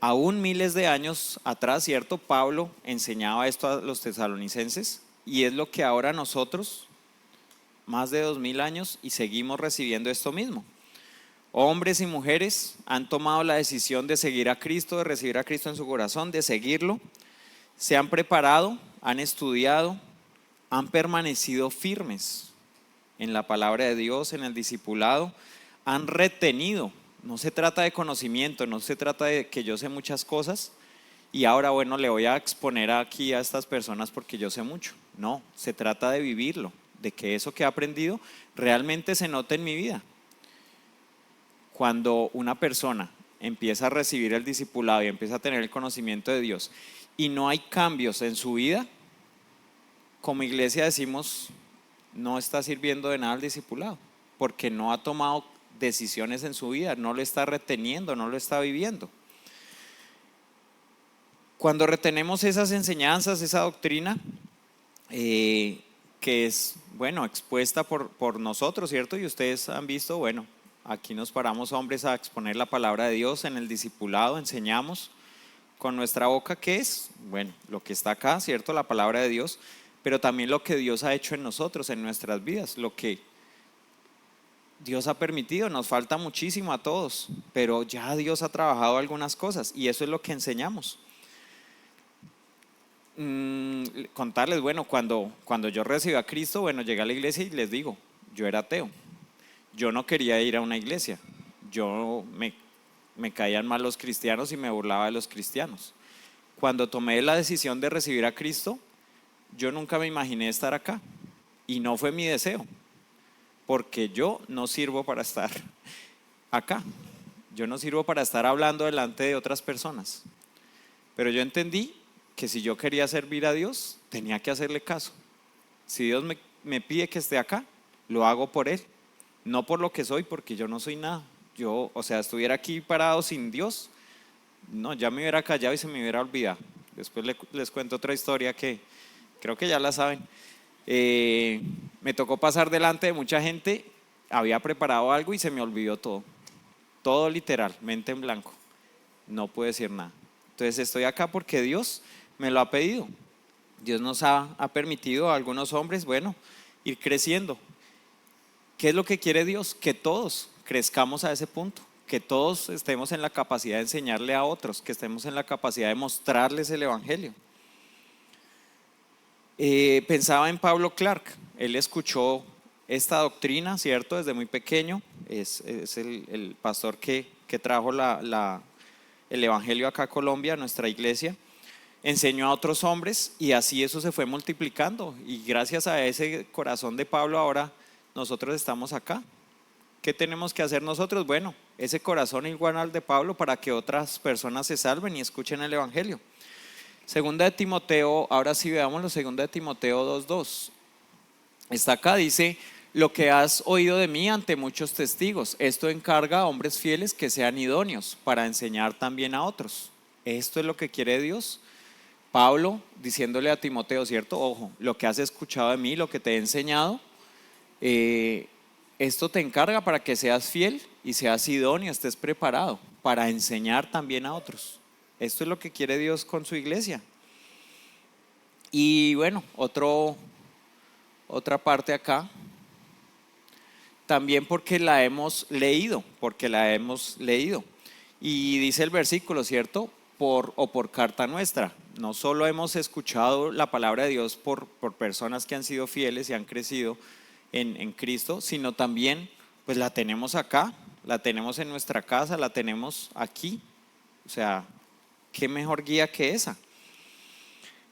Speaker 7: Aún miles de años atrás, ¿cierto? Pablo enseñaba esto a los tesalonicenses y es lo que ahora nosotros, más de 2000 años, y seguimos recibiendo esto mismo. Hombres y mujeres han tomado la decisión de seguir a Cristo, de recibir a Cristo en su corazón, de seguirlo. Se han preparado, han estudiado, han permanecido firmes en la palabra de Dios, en el discipulado, han retenido. No se trata de conocimiento, no se trata de que yo sé muchas cosas y ahora bueno le voy a exponer aquí a estas personas porque yo sé mucho. No, se trata de vivirlo, de que eso que he aprendido realmente se note en mi vida. Cuando una persona empieza a recibir el discipulado y empieza a tener el conocimiento de Dios y no hay cambios en su vida, como iglesia decimos, no está sirviendo de nada el discipulado, porque no ha tomado decisiones en su vida, no lo está reteniendo, no lo está viviendo. Cuando retenemos esas enseñanzas, esa doctrina, que es, bueno, expuesta por nosotros, ¿cierto? Y ustedes han visto, bueno, aquí nos paramos hombres a exponer la palabra de Dios en el discipulado, enseñamos con nuestra boca, ¿qué es? Bueno, lo que está acá, ¿cierto? La palabra de Dios, pero también lo que Dios ha hecho en nosotros, en nuestras vidas, lo que Dios ha permitido. Nos falta muchísimo a todos, pero ya Dios ha trabajado algunas cosas y eso es lo que enseñamos. Contarles, bueno, cuando yo recibí a Cristo, bueno, llegué a la iglesia y les digo, yo era ateo, yo no quería ir a una iglesia, me caían mal los cristianos y me burlaba de los cristianos. Cuando tomé la decisión de recibir a Cristo, yo nunca me imaginé estar acá y no fue mi deseo, porque yo no sirvo para estar acá, yo no sirvo para estar hablando delante de otras personas, pero yo entendí que si yo quería servir a Dios, tenía que hacerle caso. Si Dios me pide que esté acá, lo hago por Él, no por lo que soy, porque yo no soy nada. Yo, o sea, estuviera aquí parado sin Dios, no, ya me hubiera callado y se me hubiera olvidado. Después les cuento otra historia que creo que ya la saben. Me tocó pasar delante de mucha gente, había preparado algo y se me olvidó todo literal, mente en blanco, no puedo decir nada. Entonces estoy acá porque Dios me lo ha pedido. Dios nos ha permitido a algunos hombres, bueno, ir creciendo. ¿Qué es lo que quiere Dios? Que todos crezcamos a ese punto, que todos estemos en la capacidad de enseñarle a otros, que estemos en la capacidad de mostrarles el evangelio. Pensaba en Pablo Clark, él escuchó esta doctrina, ¿cierto? Desde muy pequeño, es el pastor que trajo el evangelio acá a Colombia, a nuestra iglesia, enseñó a otros hombres y así eso se fue multiplicando y gracias a ese corazón de Pablo ahora nosotros estamos acá. ¿Qué tenemos que hacer nosotros? Bueno, ese corazón igual al de Pablo para que otras personas se salven y escuchen el evangelio. Segunda de Timoteo, ahora sí veámoslo, segunda de Timoteo 2:2. Está acá, dice, lo que has oído de mí ante muchos testigos, esto encarga a hombres fieles que sean idóneos para enseñar también a otros. Esto es lo que quiere Dios. Pablo diciéndole a Timoteo, ¿cierto? Ojo, lo que has escuchado de mí, lo que te he enseñado, esto te encarga para que seas fiel y seas idóneo, estés preparado para enseñar también a otros. Esto es lo que quiere Dios con su iglesia. Y bueno, otra parte acá, también porque la hemos leído. Y dice el versículo, ¿cierto? Por carta nuestra. No solo hemos escuchado la palabra de Dios por personas que han sido fieles y han crecido en Cristo, sino también pues la tenemos acá, la tenemos en nuestra casa, la tenemos aquí. O sea, ¿qué mejor guía que esa?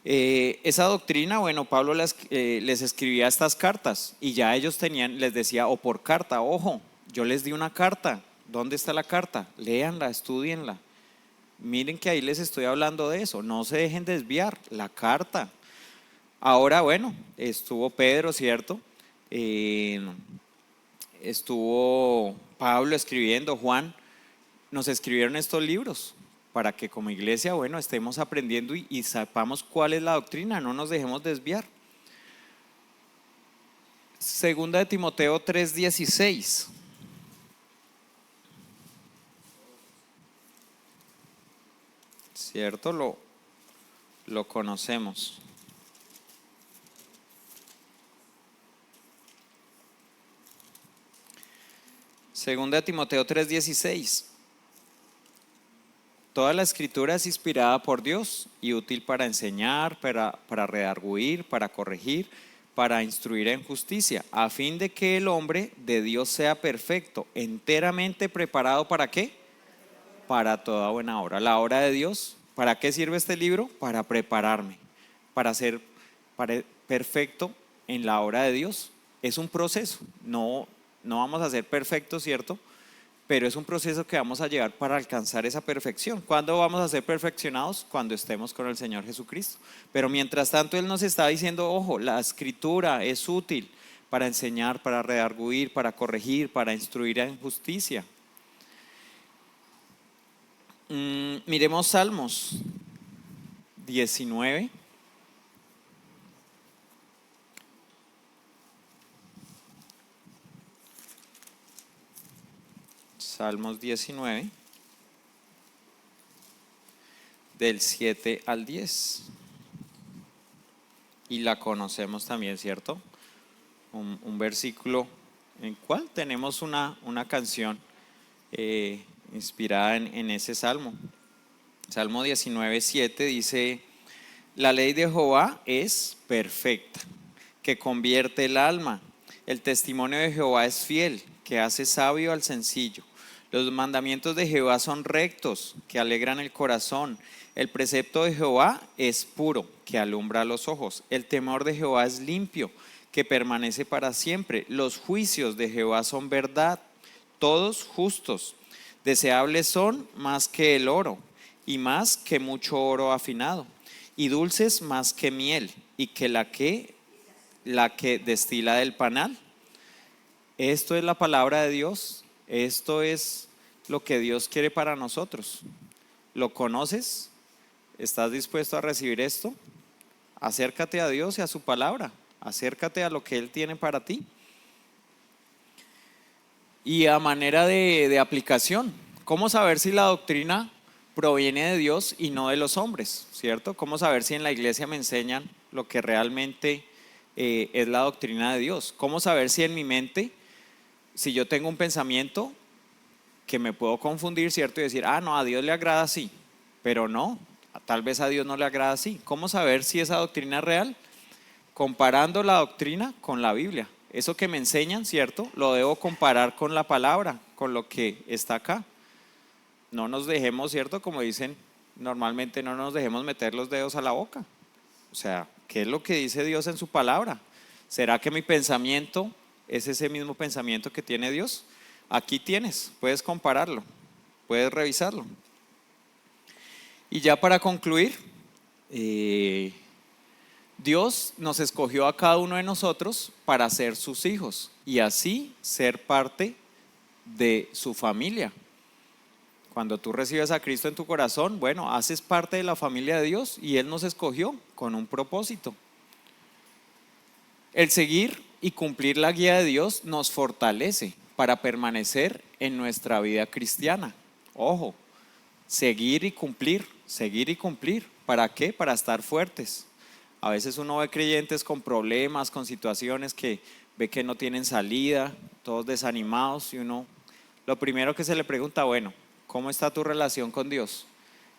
Speaker 7: Esa doctrina, bueno, Pablo les escribía estas cartas y ya ellos les decía, o por carta, ojo, yo les di una carta, ¿dónde está la carta? Léanla, estudienla. Miren que ahí les estoy hablando de eso, no se dejen desviar, la carta. Ahora, bueno, estuvo Pedro, ¿cierto? Estuvo Pablo escribiendo, Juan, nos escribieron estos libros para que como iglesia, bueno, estemos aprendiendo y sepamos cuál es la doctrina, no nos dejemos desviar. Segunda de Timoteo 3:16. ¿Cierto? Lo conocemos. Segunda de Timoteo 3:16. Toda la escritura es inspirada por Dios y útil para enseñar, para redarguir, para corregir, para instruir en justicia, a fin de que el hombre de Dios sea perfecto, enteramente preparado ¿para qué? Para toda buena obra. La obra de Dios, ¿para qué sirve este libro? Para prepararme, para ser perfecto en la obra de Dios. Es un proceso, no vamos a ser perfectos, ¿cierto? Pero es un proceso que vamos a llevar para alcanzar esa perfección. ¿Cuándo vamos a ser perfeccionados? Cuando estemos con el Señor Jesucristo. Pero mientras tanto Él nos está diciendo, ojo, la escritura es útil para enseñar, para redarguir, para corregir, para instruir en justicia. Miremos Salmos 19. Salmos 19, del 7 al 10. Y la conocemos también, ¿cierto? Un versículo en cual tenemos una canción inspirada en ese salmo. Salmo 19, 7 dice: la ley de Jehová es perfecta, que convierte el alma. El testimonio de Jehová es fiel, que hace sabio al sencillo. Los mandamientos de Jehová son rectos, que alegran el corazón. El precepto de Jehová es puro, que alumbra los ojos. El temor de Jehová es limpio, que permanece para siempre. Los juicios de Jehová son verdad, todos justos. Deseables son más que el oro, y más que mucho oro afinado, y dulces más que miel, y que la que destila del panal. Esto es la palabra de Dios. Esto es lo que Dios quiere para nosotros. ¿Lo conoces? ¿Estás dispuesto a recibir esto? Acércate a Dios y a su palabra. Acércate a lo que Él tiene para ti. Y a manera de aplicación, ¿cómo saber si la doctrina proviene de Dios y no de los hombres? ¿Cierto? ¿Cómo saber si en la iglesia me enseñan lo que realmente es la doctrina de Dios? ¿Cómo saber si en mi mente, si yo tengo un pensamiento que me puedo confundir, ¿cierto? Y decir, no, a Dios le agrada así, pero no, tal vez a Dios no le agrada así. ¿Cómo saber si esa doctrina es real? Comparando la doctrina con la Biblia. Eso que me enseñan, ¿cierto? Lo debo comparar con la palabra, con lo que está acá. No nos dejemos, ¿cierto? Como dicen normalmente, no nos dejemos meter los dedos a la boca. O sea, ¿qué es lo que dice Dios en su palabra? ¿Será que mi pensamiento es ese mismo pensamiento que tiene Dios? Aquí tienes, puedes compararlo, puedes revisarlo. Y ya para concluir, Dios nos escogió a cada uno de nosotros para ser sus hijos y así ser parte de su familia. Cuando tú recibes a Cristo en tu corazón, bueno, haces parte de la familia de Dios y Él nos escogió con un propósito. El seguir y cumplir la guía de Dios nos fortalece para permanecer en nuestra vida cristiana. Ojo, seguir y cumplir, seguir y cumplir. ¿Para qué? Para estar fuertes. A veces uno ve creyentes con problemas, con situaciones que ve que no tienen salida, todos desanimados, y uno, lo primero que se le pregunta, bueno, ¿cómo está tu relación con Dios?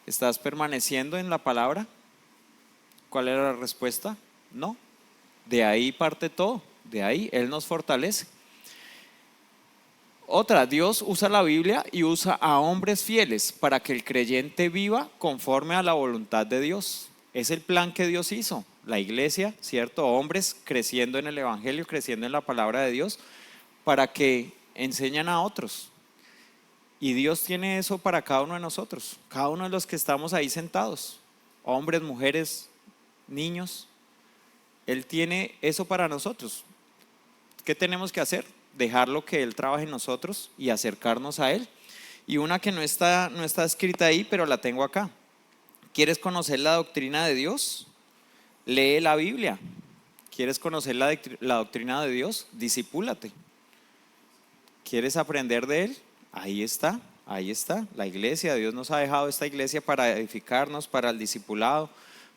Speaker 7: ¿Estás permaneciendo en la palabra? ¿Cuál era la respuesta? No. De ahí parte todo, de ahí Él nos fortalece. Otra, Dios usa la Biblia y usa a hombres fieles para que el creyente viva conforme a la voluntad de Dios. Es el plan que Dios hizo. La iglesia, ¿cierto? Hombres creciendo en el Evangelio, creciendo en la palabra de Dios, para que enseñan a otros. Y Dios tiene eso para cada uno de nosotros, cada uno de los que estamos ahí sentados, hombres, mujeres, niños. Él tiene eso para nosotros. ¿Qué tenemos que hacer? Dejarlo que Él trabaje en nosotros y acercarnos a Él. Y una que no está escrita ahí, pero la tengo acá. ¿Quieres conocer la doctrina de Dios? Lee la Biblia. ¿Quieres conocer la doctrina de Dios? Discipúlate. ¿Quieres aprender de Él? Ahí está, ahí está. La iglesia, Dios nos ha dejado esta iglesia para edificarnos, para el discipulado,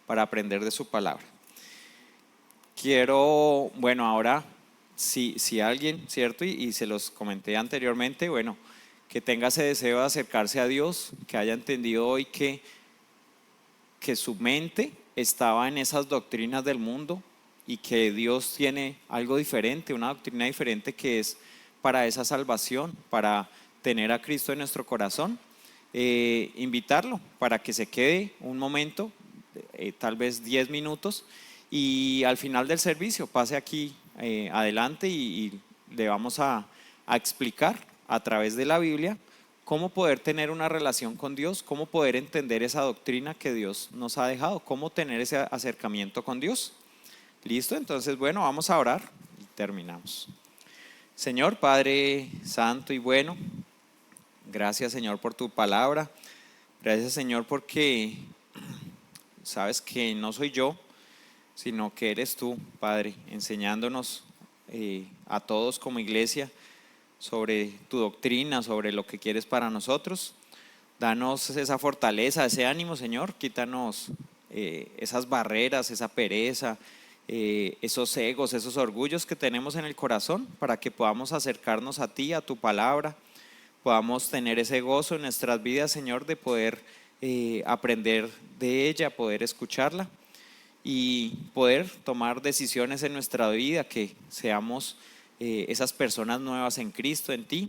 Speaker 7: para aprender de su palabra. Quiero, bueno, ahora, si alguien, ¿cierto? Y se los comenté anteriormente, bueno, que tenga ese deseo de acercarse a Dios, que haya entendido hoy que su mente estaba en esas doctrinas del mundo y que Dios tiene algo diferente, una doctrina diferente que es para esa salvación, para tener a Cristo en nuestro corazón. Invitarlo para que se quede un momento, tal vez 10 minutos, y al final del servicio pase aquí adelante y le vamos a explicar a través de la Biblia cómo poder tener una relación con Dios, cómo poder entender esa doctrina que Dios nos ha dejado, cómo tener ese acercamiento con Dios. ¿Listo? Entonces, bueno, vamos a orar y terminamos. Señor, Padre Santo y bueno, gracias, Señor, por tu palabra. Gracias, Señor, porque sabes que no soy yo, sino que eres tú, Padre, enseñándonos a todos como iglesia sobre tu doctrina, sobre lo que quieres para nosotros. Danos esa fortaleza, ese ánimo, Señor. Quítanos esas barreras, esa pereza, esos egos, esos orgullos que tenemos en el corazón, para que podamos acercarnos a ti, a tu palabra, podamos tener ese gozo en nuestras vidas, Señor, de poder aprender de ella, poder escucharla y poder tomar decisiones en nuestra vida, que seamos esas personas nuevas en Cristo, en ti,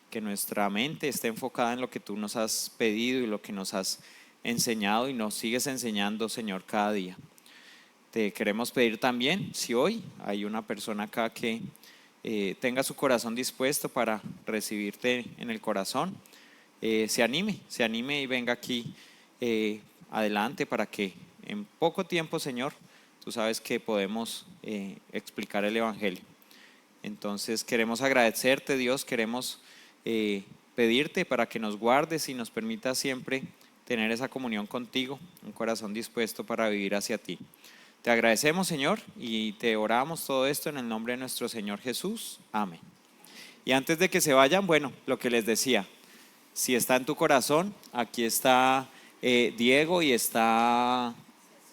Speaker 7: que nuestra mente esté enfocada en lo que tú nos has pedido y lo que nos has enseñado y nos sigues enseñando, Señor, cada día. Te queremos pedir también, si hoy hay una persona acá que tenga su corazón dispuesto para recibirte en el corazón, se anime y venga aquí adelante para que en poco tiempo, Señor, tú sabes que podemos explicar el Evangelio. Entonces queremos agradecerte, Dios, queremos pedirte para que nos guardes y nos permitas siempre tener esa comunión contigo, un corazón dispuesto para vivir hacia ti. Te agradecemos, Señor, y te oramos todo esto en el nombre de nuestro Señor Jesús. Amén. Y antes de que se vayan, bueno, lo que les decía, si está en tu corazón, aquí está Diego y está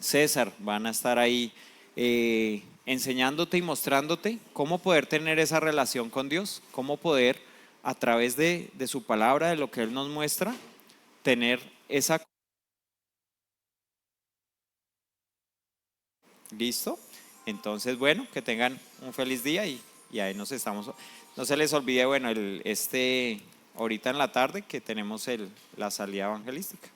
Speaker 7: César, van a estar ahí enseñándote y mostrándote cómo poder tener esa relación con Dios, cómo poder a través de su palabra, de lo que Él nos muestra, tener esa... ¿Listo? Entonces, bueno, que tengan un feliz día y ahí nos estamos. No se les olvide, bueno, ahorita en la tarde que tenemos la salida evangelística.